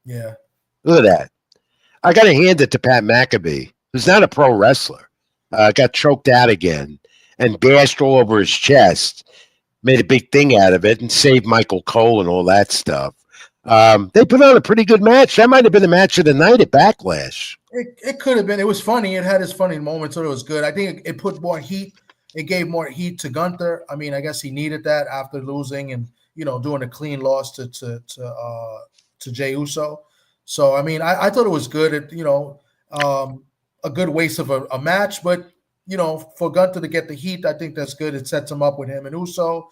Yeah. Look at that. I got to hand it to Pat Maccabee, who's not a pro wrestler. Got choked out again and bashed all over his chest, made a big thing out of it and saved Michael Cole and all that stuff. They put on a pretty good match. That might have been the match of the night at Backlash. It could have been. It was funny. It had its funny moments, so it was good. I think it put more heat. It gave more heat to Gunther. I mean, I guess he needed that after losing and, doing a clean loss to Jey Uso. So, I mean, I thought it was good. A good waste of a match, but for Gunther to get the heat, I think that's good. It sets him up with him and Uso.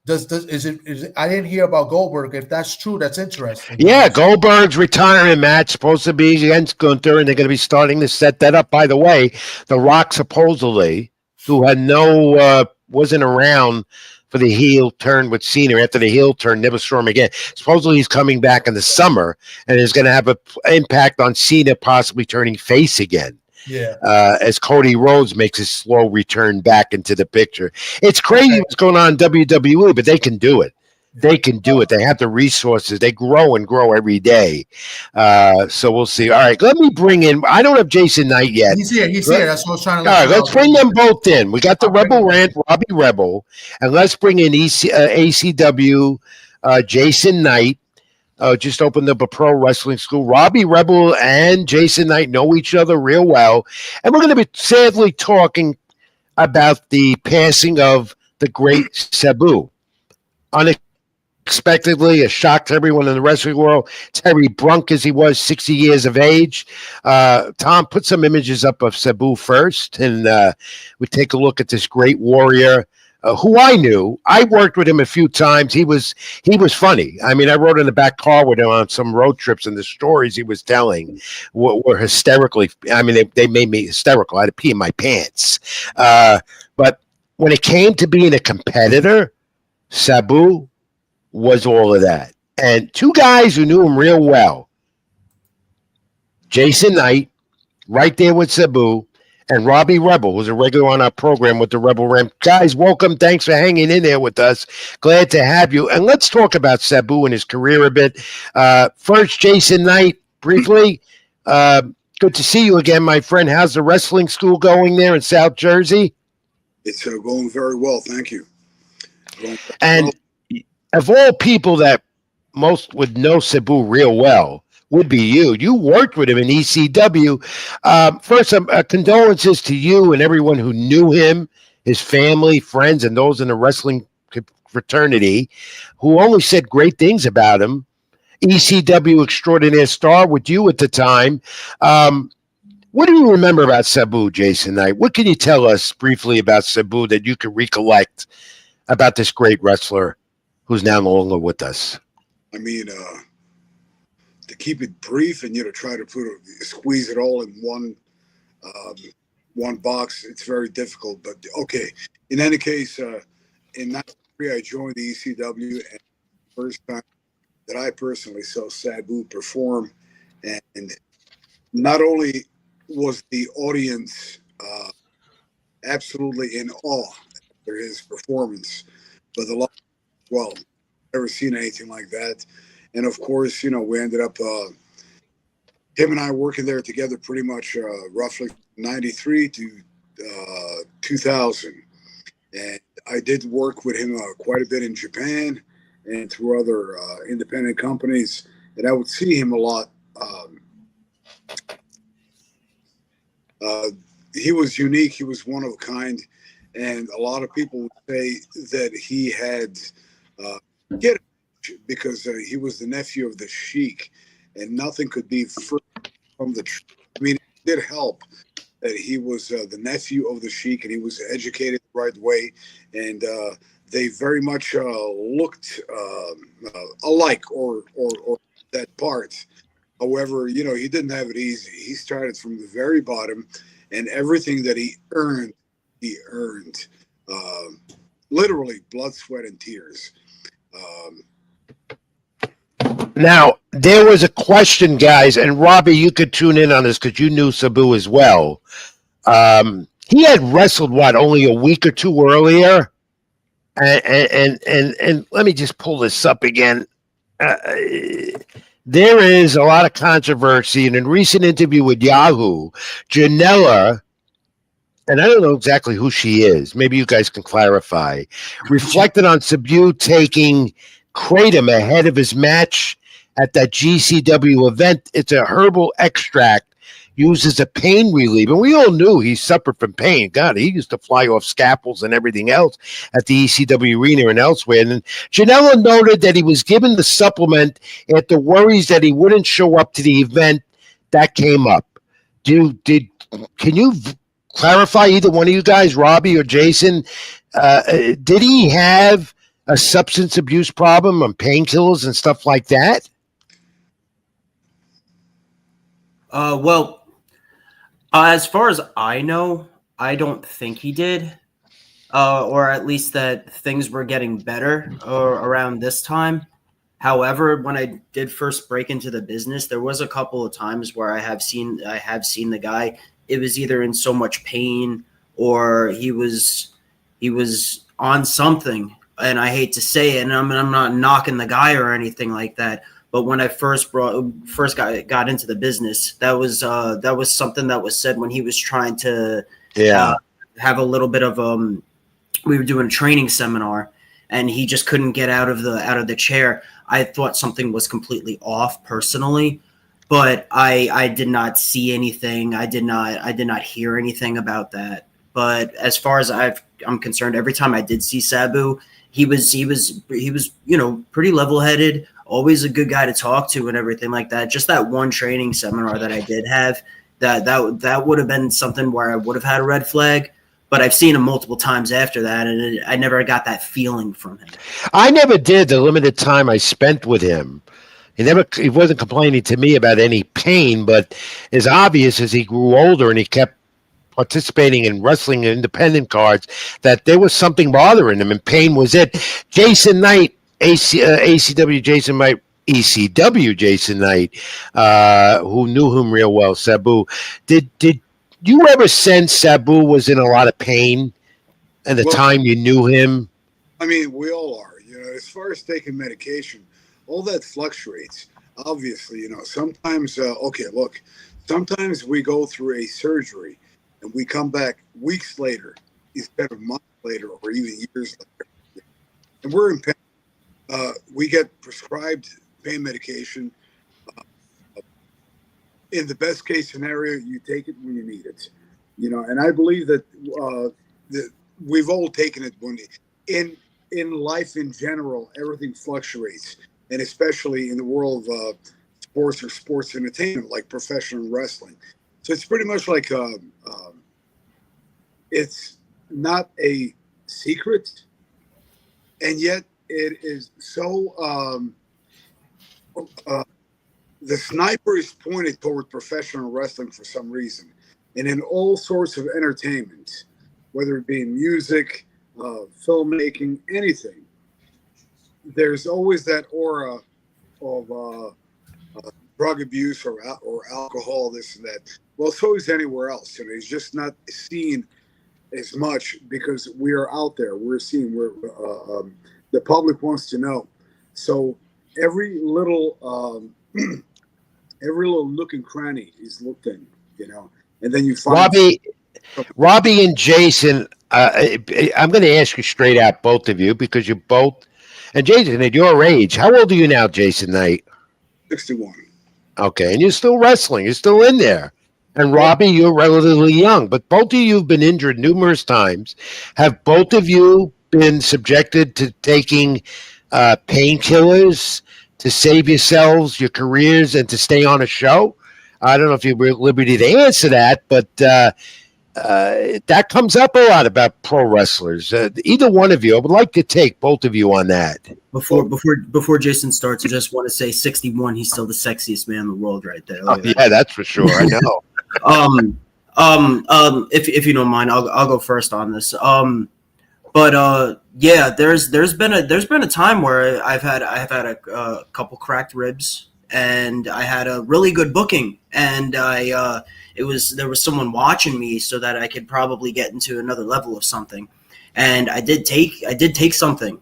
Is it? I didn't hear about Goldberg. If that's true, that's interesting. Yeah, Goldberg's retirement match supposed to be against Gunther, and they're going to be starting to set that up. By the way, The Rock supposedly, who had wasn't around for the heel turn with Cena. After the heel turn, never saw him again. Supposedly he's coming back in the summer and is going to have an impact on Cena possibly turning face again. Yeah. As Cody Rhodes makes his slow return back into the picture. It's crazy what's going on in WWE, but they can do it. They can do it. They have the resources. They grow and grow every day. So we'll see. All right, let me bring in. I don't have Jason Knight yet. He's here. That's what I was trying to. All right, let's bring them both in. We got the Rebel Rant, Robbie Rebel, and let's bring in ACW, Jason Knight. Just opened up a pro wrestling school. Robbie Rebel and Jason Knight know each other real well, and we're going to be sadly talking about the passing of the great Sabu. Unexpectedly, a shock to everyone in the wrestling world. Terry Brunk, as he was, 60 years of age. Tom, put some images up of Sabu first, and we take a look at this great warrior who I knew. I worked with him a few times. He was funny. I mean, I rode in the back car with him on some road trips, and the stories he was telling were hysterically. I mean, they made me hysterical. I had to pee in my pants. But when it came to being a competitor, Sabu was all of that. And two guys who knew him real well, Jason Knight, right there with Sabu, and Robbie Rebel, who's a regular on our program with the Rebel Ram. Guys, welcome. Thanks for hanging in there with us. Glad to have you. And let's talk about Sabu and his career a bit. First, Jason Knight, briefly. Good to see you again, my friend. How's the wrestling school going there in South Jersey? It's going very well, thank you. And of all people that most would know Sabu real well, would be you. You worked with him in ECW. First, condolences to you and everyone who knew him, his family, friends, and those in the wrestling fraternity who only said great things about him. ECW extraordinaire star with you at the time. What do you remember about Sabu, Jason Knight? What can you tell us briefly about Sabu that you can recollect about this great wrestler who's now no longer with us? I mean, to keep it brief and try to squeeze it all in one box, it's very difficult. But okay, in any case, in '93 I joined the ECW, and the first time that I personally saw Sabu perform, and not only was the audience absolutely in awe after his performance, but the lot as well. Never seen anything like that. And of course, we ended up, him and I working there together pretty much roughly 93 to 2000. And I did work with him quite a bit in Japan and through other independent companies. And I would see him a lot. He was unique. He was one of a kind. And a lot of people would say that he had get it because he was the nephew of the Sheik, and nothing could be further from the truth. I mean, it did help that he was the nephew of the Sheik, and he was educated the right way, and they very much looked alike, or that part. However, he didn't have it easy. He started from the very bottom, and everything that he earned literally blood, sweat, and tears. Now, there was a question, guys, and Robbie, you could tune in on this because you knew Sabu as well. He had wrestled, only a week or two earlier? And let me just pull this up again. There is a lot of controversy, and in a recent interview with Yahoo, Janela, and I don't know exactly who she is, maybe you guys can clarify, reflected on Sabu taking kratom ahead of his match at that GCW event. It's a herbal extract used as a pain relief. And we all knew he suffered from pain. God, he used to fly off scaffolds and everything else at the ECW arena and elsewhere. And Janela noted that he was given the supplement after worries that he wouldn't show up to the event. That came up. Can you clarify, either one of you guys, Robbie or Jason, did he have a substance abuse problem and painkillers and stuff like that? Well, as far as I know, I don't think he did, or at least that things were getting better around this time. However, when I did first break into the business, there was a couple of times where I have seen the guy. It was either in so much pain or he was on something. And I hate to say it, and I'm not knocking the guy or anything like that. But when I first got into the business, that was something that was said when he was trying to have a little bit of we were doing a training seminar, and he just couldn't get out of the chair. I thought something was completely off personally, but I did not see anything. I did not hear anything about that. But as far as I'm concerned, every time I did see Sabu, he was pretty level-headed, always a good guy to talk to and everything like that. Just that one training seminar that I did have, that would have been something where I would have had a red flag. But I've seen him multiple times after that, and I never got that feeling from him. I never did, the limited time I spent with him. He wasn't complaining to me about any pain, but as obvious as he grew older and he kept participating in wrestling independent cards, that there was something bothering him, and pain was it. Jason Knight, ACW Jason Knight, ECW Jason Knight, who knew him real well, Sabu. Did you ever sense Sabu was in a lot of pain at the time you knew him? I mean, we all are. You know, as far as taking medication, all that fluctuates. Obviously, you know, sometimes, sometimes we go through a surgery and we come back weeks later instead of months later or even years later. And we're in pain. We get prescribed pain medication. In the best case scenario, you take it when you need it. You know, and I believe that we've all taken it when in life in general, everything fluctuates, and especially in the world of sports or sports entertainment, like professional wrestling. So it's pretty much like it's not a secret, and yet it is so. The sniper is pointed toward professional wrestling for some reason, and in all sorts of entertainment, whether it be in music, filmmaking, anything, there's always that aura of drug abuse or alcohol, this and that. Well, so is anywhere else. You know, it's just not seen as much because we are out there. We're seen. The public wants to know. So every little nook and cranny is looked in. You know, and then you find Robbie and Jason. I'm going to ask you straight out, both of you, because you're both. And Jason, at your age, how old are you now, Jason Knight? 61. Okay, and you're still wrestling. You're still in there. And Robbie, you're relatively young, but both of you have been injured numerous times. Have both of you been subjected to taking painkillers to save yourselves, your careers, and to stay on a show? I don't know if you're at liberty to answer that, but that comes up a lot about pro wrestlers. Either one of you, I would like to take both of you on that. Before Jason starts, I just want to say 61. He's still the sexiest man in the world, right there. Yeah, that's for sure. I know. If you don't mind, I'll go first on this. Yeah, there's been a time where I've had a couple cracked ribs, and I had a really good booking, and there was someone watching me so that I could probably get into another level of something, and I did take something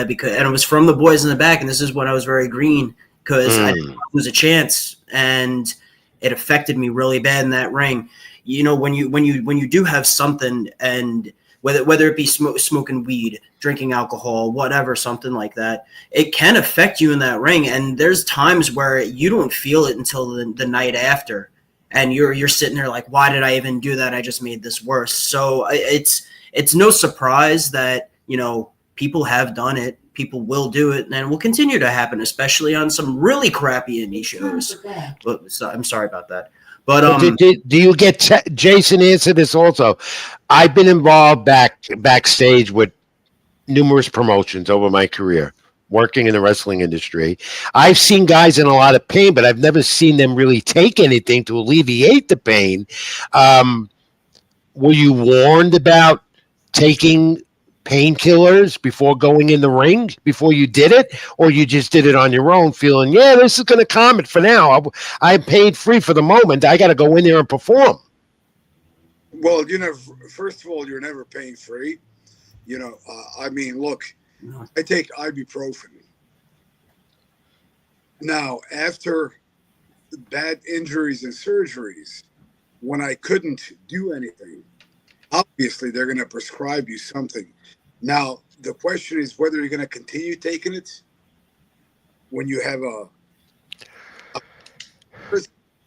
because it was from the boys in the back, and this is when I was very green because I didn't lose a chance, and it affected me really bad in that ring. You know, when you do have something, and whether it be smoking weed, drinking alcohol, whatever, something like that, it can affect you in that ring. And there's times where you don't feel it until the night after, and you're sitting there like, why did I even do that? I just made this worse. So it's no surprise that, you know, people have done it. People will do it, and it will continue to happen, especially on some really crappy indie shows. But, so, I'm sorry about that. But do you get Jason answer this also? I've been involved backstage with numerous promotions over my career, working in the wrestling industry. I've seen guys in a lot of pain, but I've never seen them really take anything to alleviate the pain. Were you warned about taking painkillers before going in the ring, before you did it, or you just did it on your own, feeling, yeah, this is going to calm it for now. I'm paid free for the moment. I got to go in there and perform. Well, you know, first of all, you're never pain free. You know, I mean, look, I take ibuprofen. Now, after bad injuries and surgeries, when I couldn't do anything, obviously they're going to prescribe you something. Now, the question is whether you're going to continue taking it when you have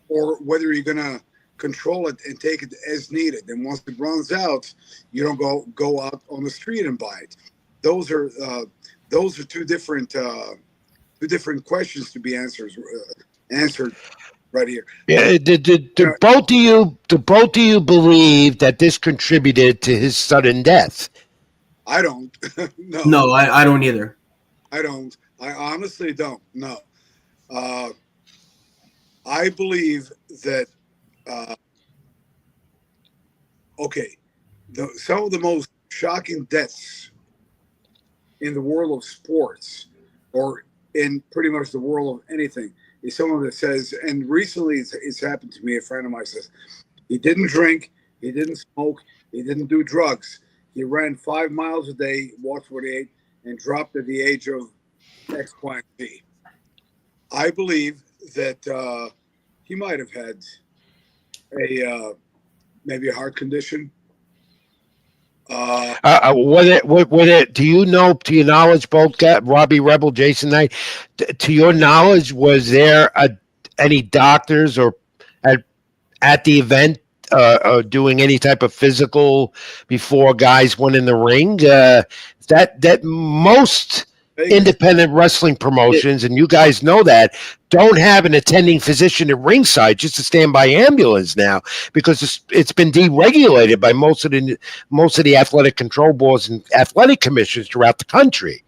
or whether you're going to control it and take it as needed. And once it runs out, you don't go out on the street and buy it. Those are two different questions to be answered right here. Yeah, do both of you believe that this contributed to his sudden death? I don't. No, I don't either. I don't. I honestly don't. No. I believe that okay, some of the most shocking deaths in the world of sports, or in pretty much the world of anything, is someone that says, and recently it's happened to me, a friend of mine says, he didn't drink, he didn't smoke, he didn't do drugs. He ran 5 miles a day, watched what he ate, and dropped at the age of X, Y, and Z. I believe that he might have had maybe a heart condition. Do you know, to your knowledge, both Robbie Rebel, Jason Knight, to your knowledge, was there any doctors or at the event doing any type of physical before guys went in the ring? That most independent wrestling promotions, and you guys know that, don't have an attending physician at ringside, just a standby ambulance now, because it's been deregulated by most of the athletic control boards and athletic commissions throughout the country.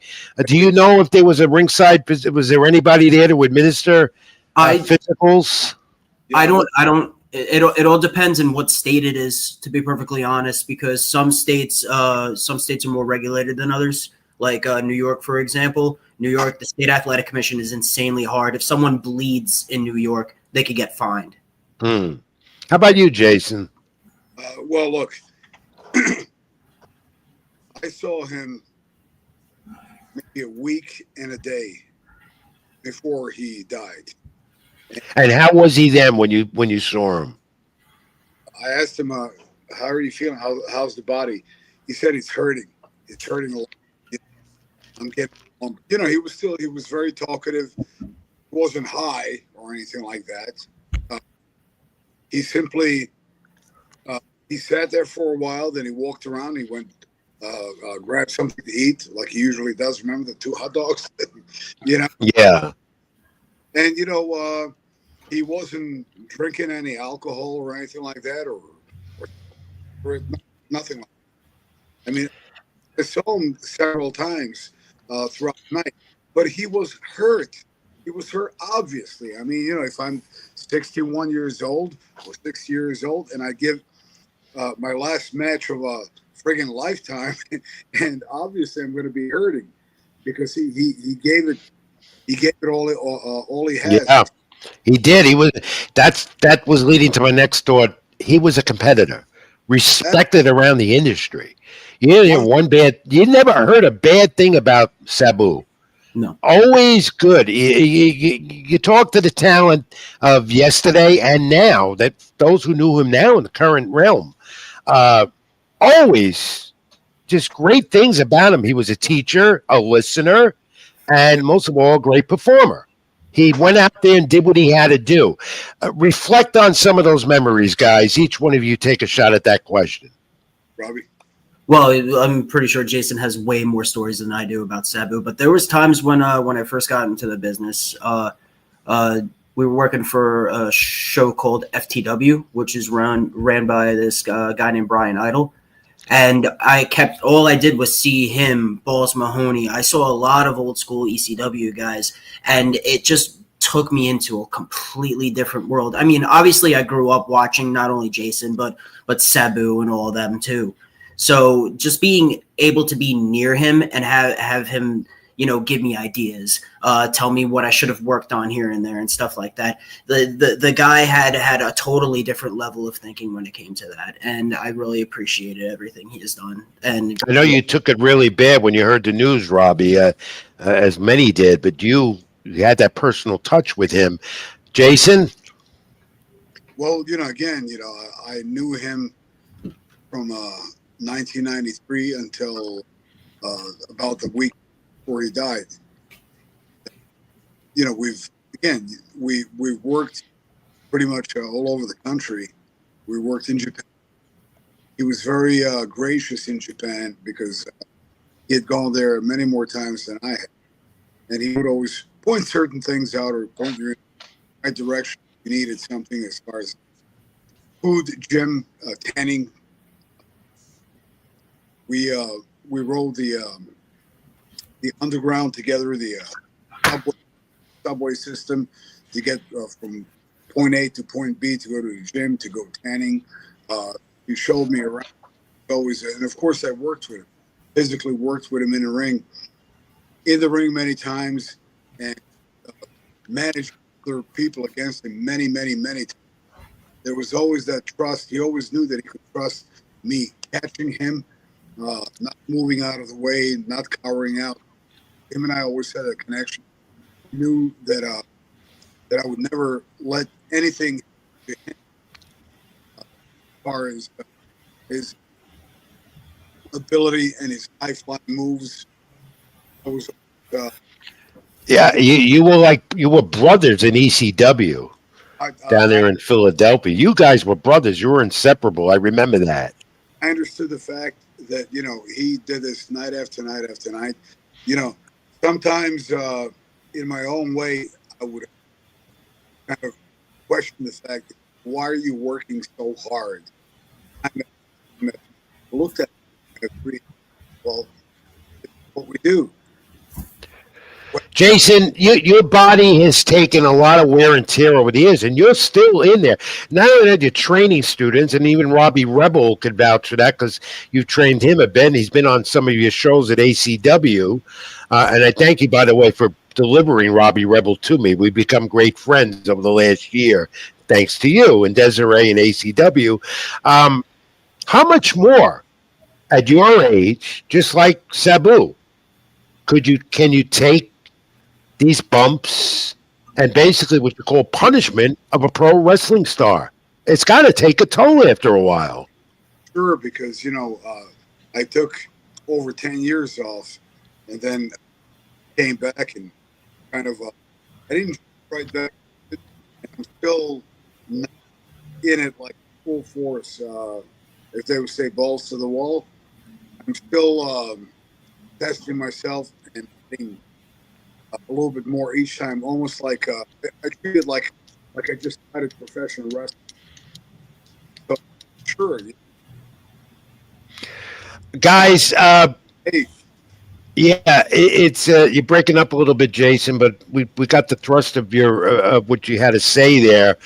Do you know if there was a ringside? Was there anybody there to administer physicals? I don't. It all depends on what state it is, to be perfectly honest, because some states are more regulated than others. Like New York, for example. New York, the state athletic commission is insanely hard. If someone bleeds in New York, they could get fined. How about you, Jason? Well, look, I saw him maybe a week and a day before he died. And how was he then when you saw him? I asked him, "How are you feeling? How's the body?" He said, "It's hurting. It's hurting a lot. I'm getting." He was very talkative. He wasn't high or anything like that. He simply he sat there for a while. Then he walked around. He went grabbed something to eat, like he usually does. Remember the 2 hot dogs? Yeah. And he wasn't drinking any alcohol or anything like that, or nothing like that. I mean, I saw him several times throughout the night, but he was hurt. He was hurt, obviously. I mean, if I'm 61 years old or 60 years old, and I give my last match of a friggin' lifetime, and obviously I'm going to be hurting because he gave it. He gave it all he had. Yeah, he did. That was leading to my next thought. He was a competitor, respected around the industry. You didn't hear you never heard a bad thing about Sabu. No. Always good. You talk to the talent of yesterday and now, that those who knew him now in the current realm, always just great things about him. He was a teacher, a listener, and most of all, a great performer. He went out there and did what he had to do. Reflect on some of those memories, guys. Each one of you take a shot at that question. Robbie? Well, I'm pretty sure Jason has way more stories than I do about Sabu, but there was times when I first got into the business, we were working for a show called FTW, which is ran by this guy named Brian Idle. And all I did was see him, Balls Mahoney. I saw a lot of old school ECW guys, and it just took me into a completely different world. I mean, obviously I grew up watching not only Jason, but Sabu and all of them too. So just being able to be near him and have him, give me ideas, tell me what I should have worked on here and there and stuff like that. The guy had a totally different level of thinking when it came to that, and I really appreciated everything he has done. And I know you took it really bad when you heard the news, Robbie, as many did, but you had that personal touch with him. Jason? Well, again, I knew him from 1993 until about the week before he died. We've worked pretty much all over the country. We worked in Japan. He was very gracious in Japan because he had gone there many more times than I had, and he would always point certain things out or point you in the right direction if you needed something as far as food, gym, tanning. We rode the underground together, the subway system to get from point A to point B to go to the gym, to go tanning. He showed me around. Always, and of course, I worked with him, physically worked with him in the ring many times, and managed other people against him many times. There was always that trust. He always knew that he could trust me catching him, not moving out of the way, not cowering out. Him and I always had a connection. He knew that that I would never let anything as far as his ability and his high flying moves. I was Yeah, you were brothers in ECW down there in Philadelphia. You guys were brothers. You were inseparable. I remember that. I understood the fact that, he did this night after night after night. Sometimes in my own way, I would kind of question the fact that, why are you working so hard? I looked at it, well, it's what we do. Jason, your body has taken a lot of wear and tear over the years, and you're still in there. Not only that, you're training students, and even Robbie Rebel could vouch for that because you've trained him a bit. He's been on some of your shows at ACW, and I thank you, by the way, for delivering Robbie Rebel to me. We've become great friends over the last year, thanks to you and Desiree and ACW. How much more at your age, just like Sabu, can you take these bumps and basically what you call punishment of a pro wrestling star? It's got to take a toll after a while. Sure, because, I took over 10 years off and then came back and kind of, I didn't right back. I'm still not in it like full force. If they would say balls to the wall, I'm still testing myself and getting a little bit more each time, almost like I treat it like I just started professional wrestling. So, sure. Guys, hey. Yeah, it's you're breaking up a little bit, Jason, but we got the thrust of your what you had to say there.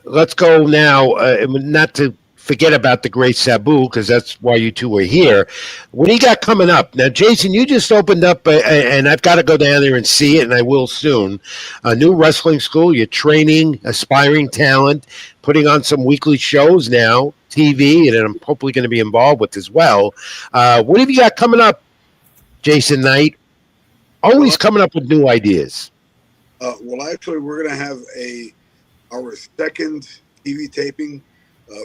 Let's go now, not to forget about the great Sabu, because that's why you two are here. What do you got coming up? Now, Jason, you just opened up, and I've got to go down there and see it, and I will soon, a new wrestling school. You're training aspiring talent, putting on some weekly shows now, TV, and I'm hopefully going to be involved with as well. What have you got coming up, Jason Knight? Always coming up with new ideas. Well, actually, we're going to have our second TV taping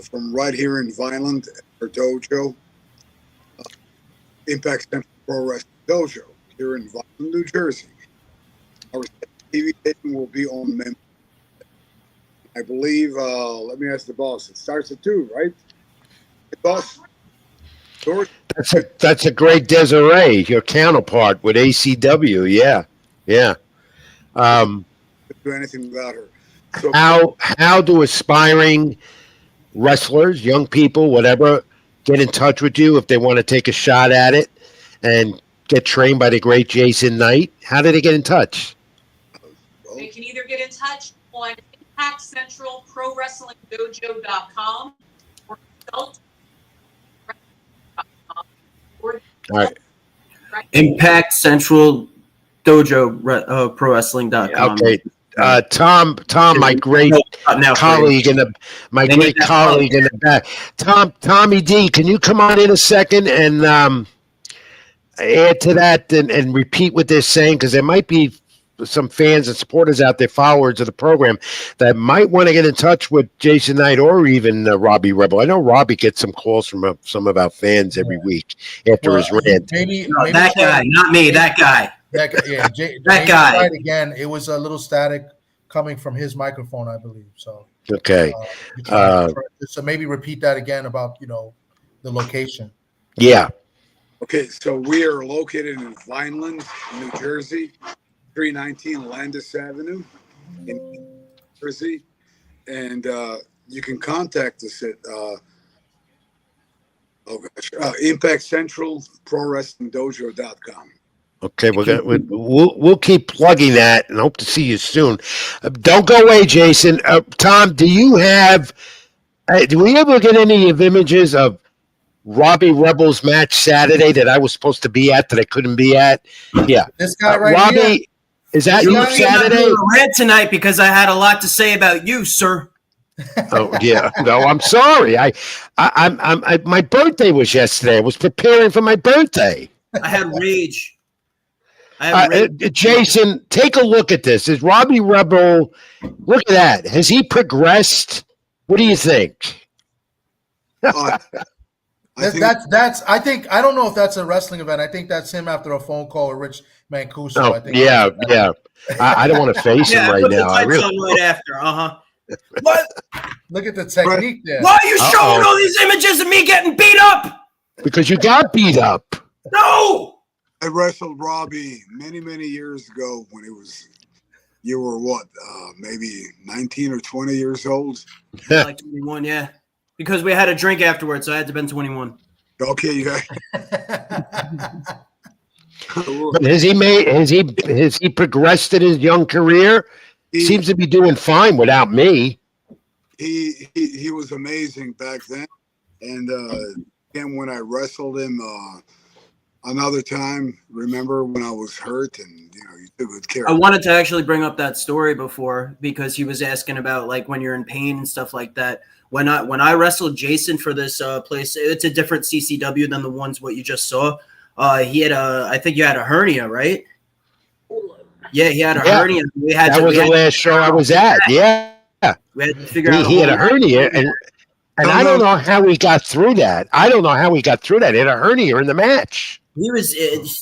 from right here in Vineland, our dojo, Impact Central Pro Wrestling Dojo here in Vineland, New Jersey. Our TV taping will be on Member. I believe, let me ask the boss. It starts at 2, right? Hey, boss? George? That's a great Desiree, your counterpart with ACW. Yeah. Do anything about her. So, how do aspiring wrestlers, young people, whatever, get in touch with you if they want to take a shot at it and get trained by the great Jason Knight? How do they get in touch? They can either get in touch on ImpactCentralProWrestlingDojo.com or All right. Impact Central Dojo Pro Wrestling.com. Okay. Tom, my great colleague in the back. Tommy D, can you come on in a second and add to that and repeat what they're saying? Because there might be some fans and supporters out there, followers of the program, that might want to get in touch with Jason Knight or even Robbie Rebel. I know Robbie gets some calls from some of our fans every week after his rant. Maybe that guy, not me, that guy. That guy, yeah, that guy. Right again, it was a little static coming from his microphone, I believe. So okay, so maybe repeat that again about the location. Yeah. Okay, so we are located in Vineland, New Jersey, 319 Landis Avenue in New Jersey, and you can contact us at Impact Central Pro Wrestling Dojo.com. Okay, we'll keep plugging that and hope to see you soon. Don't go away, Jason. Tom, do you have Hey, do we ever get any of images of Robbie Rebel's match Saturday that I was supposed to be at that I couldn't be at? Yeah. This guy right Robbie, here. is that you Saturday? Red tonight because I had a lot to say about you, sir. Oh yeah, no, I'm sorry. My birthday was yesterday. I was preparing for my birthday. I had rage. Jason, take a look at this. Is Robbie Rebel? Look at that. Has he progressed? What do you think? I think I don't know if that's a wrestling event. I think that's him after a phone call with Rich Mancuso. Oh, I think yeah. I don't want to face him right now. I really. Right after, What? Look at the technique there. Why are you showing all these images of me getting beat up? Because you got beat up. No. I wrestled Robbie many, many years ago when you were what, maybe 19 or 20 years old? Like 21, yeah. Because we had a drink afterwards, so I had to been 21. Okay, yeah. But has he progressed in his young career? Seems to be doing fine without me. He was amazing back then. And again, when I wrestled him another time, remember when I was hurt and you took good care I of me. wanted to actually bring up that story before because he was asking about like when you're in pain and stuff like that. When I wrestled Jason for this place, it's a different CCW than the ones what you just saw. He had I think you had a hernia, right? Yeah, he had a hernia. That was the last show I was at. Yeah. We had to figure out he had a hernia, and I don't know how he got through that. He had a hernia in the match. He was,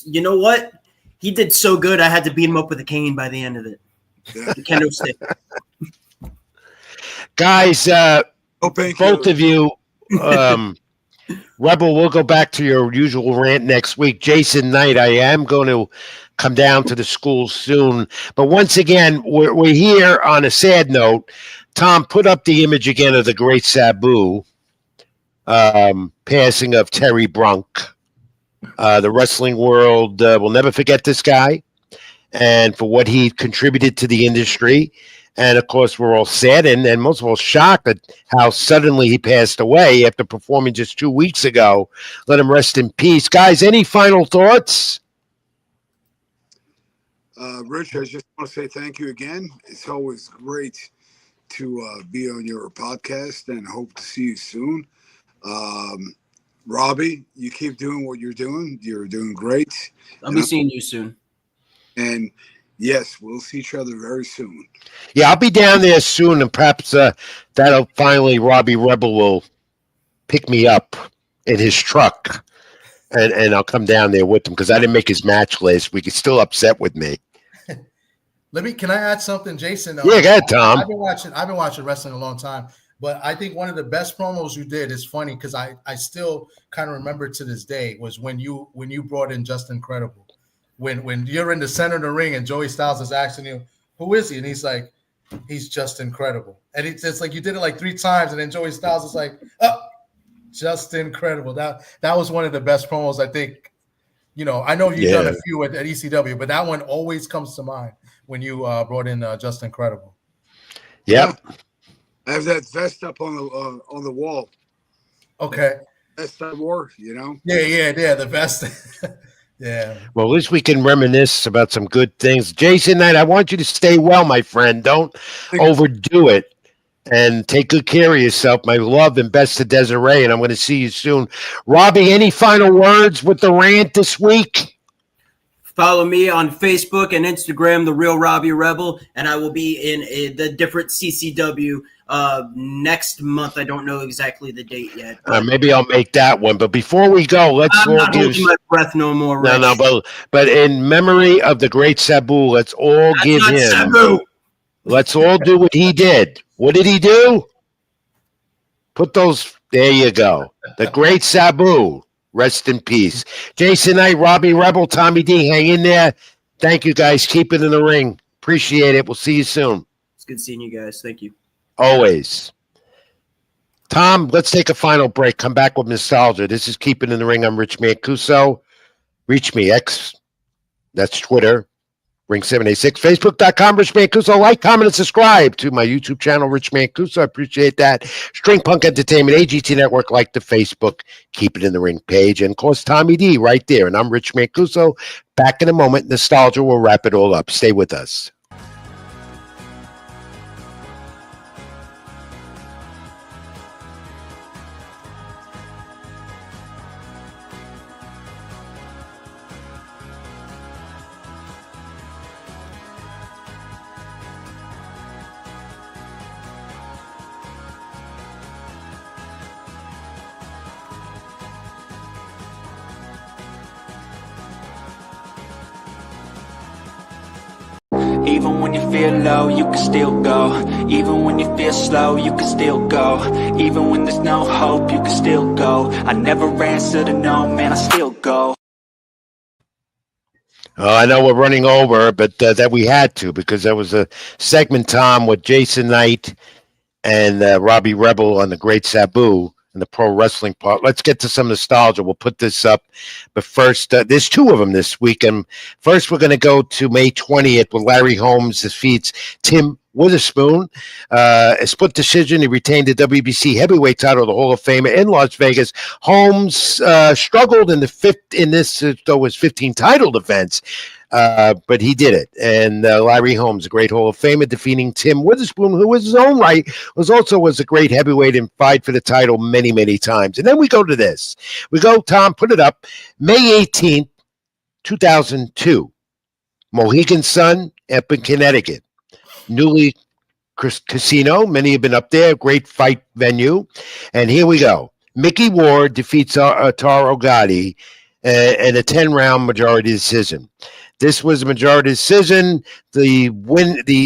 you know what? He did so good. I had to beat him up with a cane by the end of it. The kendo stick. Guys, both of you, Rebel, we'll go back to your usual rant next week. Jason Knight, I am going to come down to the school soon. But once again, we're here on a sad note. Tom, put up the image again of the great Sabu, passing of Terry Brunk. The wrestling world will never forget this guy and for what he contributed to the industry. And, of course, we're all saddened and most of all shocked at how suddenly he passed away after performing just 2 weeks ago. Let him rest in peace. Guys, any final thoughts? Rich, I just want to say thank you again. It's always great to be on your podcast and hope to see you soon. Robbie, you keep doing what you're doing. You're doing great. I'll be seeing you soon. And yes, we'll see each other very soon. Yeah, I'll be down there soon, and perhaps that'll finally Robbie Rebel will pick me up in his truck, and I'll come down there with him because I didn't make his match last week. He's still upset with me. Can I add something, Jason? Yeah, go ahead, Tom. I've been watching wrestling a long time, but I think one of the best promos you did is funny because I still kind of remember to this day was when you brought in Just Incredible. When you're in the center of the ring and Joey Styles is asking you, who is he? And he's like, he's just incredible. And it's like you did it like 3 times, and then Joey Styles is like, oh, just incredible. That was one of the best promos, I think. I know you've done a few at ECW, but that one always comes to mind when you brought in Just Incredible. Yep. I have that vest up on the wall. Okay. Vest I wore, Yeah, the vest. Yeah. Well, at least we can reminisce about some good things. Jason Knight, I want you to stay well, my friend. Don't overdo it. And take good care of yourself. My love and best to Desiree, and I'm going to see you soon. Robbie, any final words with the rant this week? Follow me on Facebook and Instagram, The Real Robbie Rebel, and I will be in the different CCW next month. I don't know exactly the date yet. Maybe I'll make that one. But before we go, let's I'm not holding my breath no more. Rich. No, but in memory of the great Sabu, let's all give him. Sabu. Let's all do what he did. What did he do? Put those. There you go. The great Sabu. Rest in peace. Jason Knight, Robbie Rebel, Tommy D, hang in there. Thank you, guys. Keep it in the ring. Appreciate it. We'll see you soon. It's good seeing you guys. Thank you. Always. Tom, let's take a final break. Come back with nostalgia. This is Keep It in the Ring. I'm Rich Mancuso. Reach me, X. That's Twitter. Ring 786, Facebook.com, Rich Mancuso. Like, comment, and subscribe to my YouTube channel, Rich Mancuso. I appreciate that. String Punk Entertainment, AGT Network, like the Facebook, Keep It in the Ring page. And, of course, Tommy D right there. And I'm Rich Mancuso. Back in a moment. Nostalgia will wrap it all up. Stay with us. Even when you feel low, you can still go. Even when you feel slow, you can still go. Even when there's no hope, you can still go. I never answer to no, man, I still go. I know we're running over, but that we had to, because there was a segment, Tom, with Jason Knight and Robbie Rebel on the Great Sabu and the pro wrestling part. Let's get to some nostalgia. We'll put this up. But first, there's two of them this week. And first, we're going to go to May 20th with Larry Holmes defeats Tim Witherspoon. A split decision. He retained the WBC heavyweight title, the Hall of Fame in Las Vegas. Holmes struggled in this, though, his 15 title defense. But he did it. And Larry Holmes, a great Hall of Famer, defeating Tim Witherspoon, who was his own right, was a great heavyweight and fight for the title many, many times. And then we go to this. We go, Tom, put it up, May 18th, 2002, Mohegan Sun up in Connecticut. Newly Casino, many have been up there, great fight venue. And here we go. Mickey Ward defeats Taro Gotti in a 10-round majority decision. This was a majority decision. The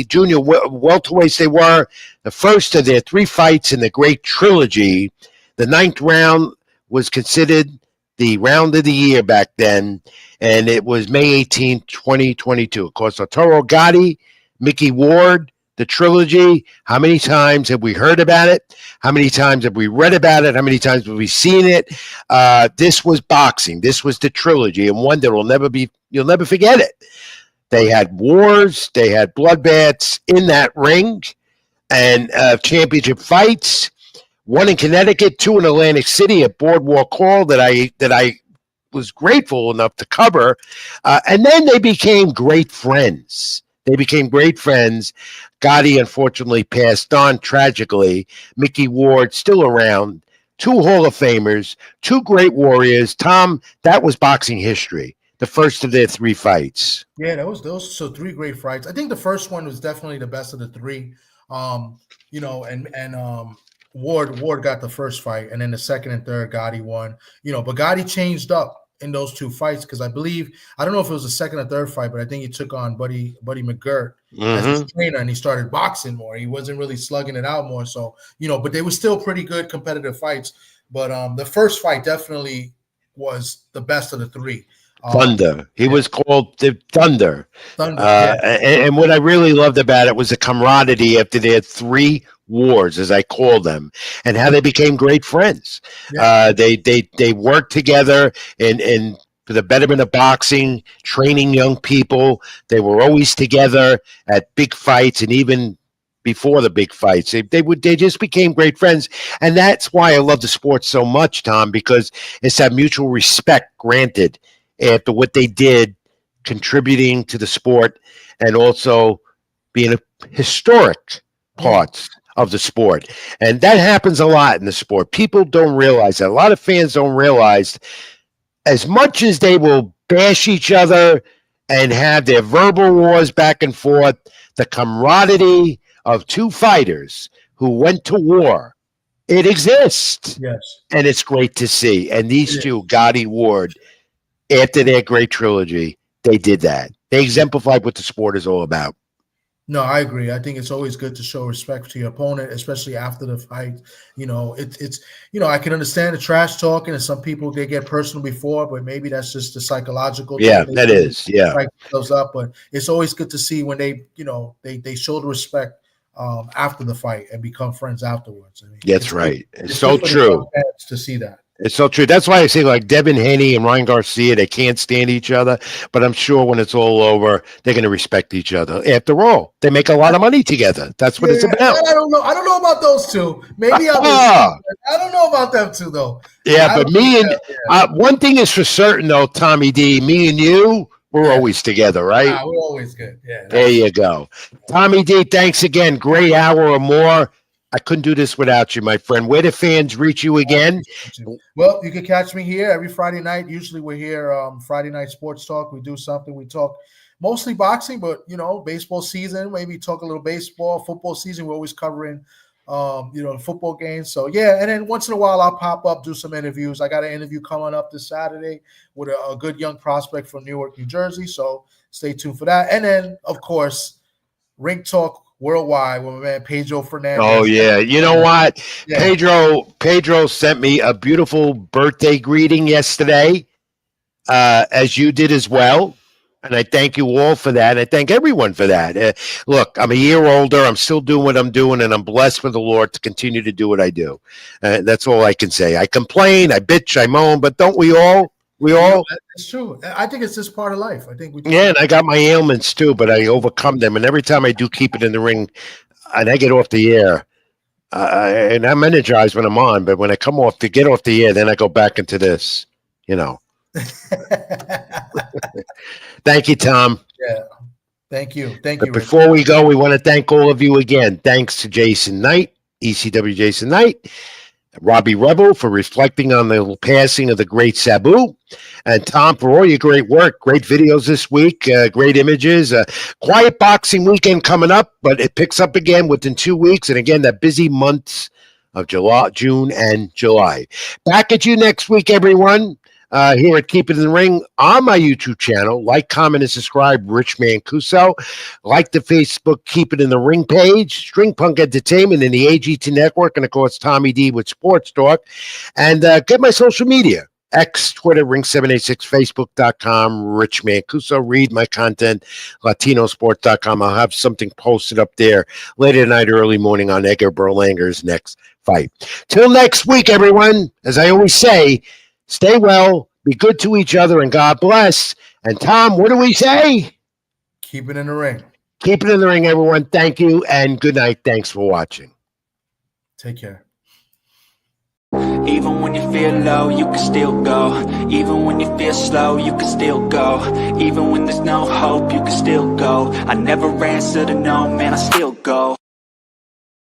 junior welterweights, they were the first of their three fights in the great trilogy. The 9th round was considered the round of the year back then, and it was May 18th, 2022. Of course, Arturo Gatti, Mickey Ward, the trilogy. How many times have we heard about it? How many times have we read about it? How many times have we seen it? This was boxing. This was the trilogy, and one that you'll never forget it. They had wars. They had bloodbaths in that ring, and championship fights. One in Connecticut, two in Atlantic City at Boardwalk Hall that I was grateful enough to cover. And then they became great friends. Gotti unfortunately passed on tragically. Mickey Ward still around. Two Hall of Famers, two great warriors. Tom, that was boxing history. The first of their three fights. Yeah, those so three great fights. I think the first one was definitely the best of the three. Ward got the first fight, and then the second and third Gotti won. But Gotti changed up in those two fights, because I don't know if it was the second or third fight, but I think he took on Buddy McGirt as his trainer, and he started boxing more. He wasn't really slugging it out more. So, but they were still pretty good competitive fights. But the first fight definitely was the best of the three. Thunder. He was called the Thunder. And what I really loved about it was the camaraderie after their three wars, as I call them, and how they became great friends. Yeah. They worked together and for the betterment of boxing, training young people. They were always together at big fights, and even before the big fights, they just became great friends. And that's why I love the sport so much, Tom, because it's that mutual respect granted after what they did, contributing to the sport and also being a historic parts of the sport. And that happens a lot in the sport. People don't realize that. A lot of fans don't realize, as much as they will bash each other and have their verbal wars back and forth, the camaraderie of two fighters who went to war, it exists. Yes. And it's great to see. And these two, Gotti, Ward, after their great trilogy, they did that. They exemplified what the sport is all about. No, I agree. I think it's always good to show respect to your opponent, especially after the fight. It's I can understand the trash talking, and some people, they get personal before, but maybe that's just the psychological. Yeah, that is. Yeah. Those up, but it's always good to see when they show the respect after the fight and become friends afterwards. That's right. It's so true to see that. It's so true. That's why I say like Devin Haney and Ryan Garcia, they can't stand each other, but I'm sure when it's all over, they're going to respect each other. After all, they make a lot of money together. That's what it's about. I don't know. I don't know about those two. Maybe I don't know about them two though. Yeah, but me and one thing is for certain though, Tommy D, me and you, we're always together, right? We're always good. Yeah. There you go. Tommy D, thanks again. Great hour or more. I couldn't do this without you, my friend. Where do fans reach you again? Well, you can catch me here every Friday night. Usually we're here Friday night sports talk. We do something. We talk mostly boxing, but, baseball season, maybe talk a little baseball, football season. We're always covering, football games. So, yeah, and then once in a while I'll pop up, do some interviews. I got an interview coming up this Saturday with a good young prospect from Newark, New Jersey. So stay tuned for that. And then, of course, Ring Talk Worldwide with my man Pedro Fernandez. Oh yeah, you know what? Yeah. Pedro sent me a beautiful birthday greeting yesterday, as you did as well, and I thank you all for that. I thank everyone for that. Look, I'm a year older. I'm still doing what I'm doing, and I'm blessed with the Lord to continue to do what I do. That's all I can say. I complain, I bitch, I moan, but don't we all? It's true. I think it's just part of life. I think and I got my ailments too, but I overcome them. And every time I do keep it in the ring, and I get off the air, and I'm energized when I'm on, but when I come off to get off the air, then I go back into this. Thank you, Tom. Yeah. Thank you. But before we go, we want to thank all of you again. Thanks to Jason Knight, ECW Jason Knight. Robbie Rebel for reflecting on the passing of the great Sabu, and Tom for all your great work, great videos this week, great images. Quiet boxing weekend coming up, but it picks up again within 2 weeks, and again that busy months of June and July. Back at you next week, everyone. Here at Keep It in the Ring on my YouTube channel. Like, comment, and subscribe, Rich Mancuso. Like the Facebook Keep It in the Ring page, String Punk Entertainment in the AGT Network, and of course, Tommy D with Sports Talk. And get my social media, X, Twitter, Ring786, Facebook.com, Rich Mancuso. Read my content, Latinosports.com. I'll have something posted up there later tonight, early morning on Edgar Berlanger's next fight. Till next week, everyone, as I always say, stay well, be good to each other, and God bless. And Tom, what do we say? Keep it in the ring. Keep it in the ring, everyone. Thank you, and good night. Thanks for watching. Take care. Even when you feel low, you can still go. Even when you feel slow, you can still go. Even when there's no hope, you can still go. I never answer to no, man, I still go.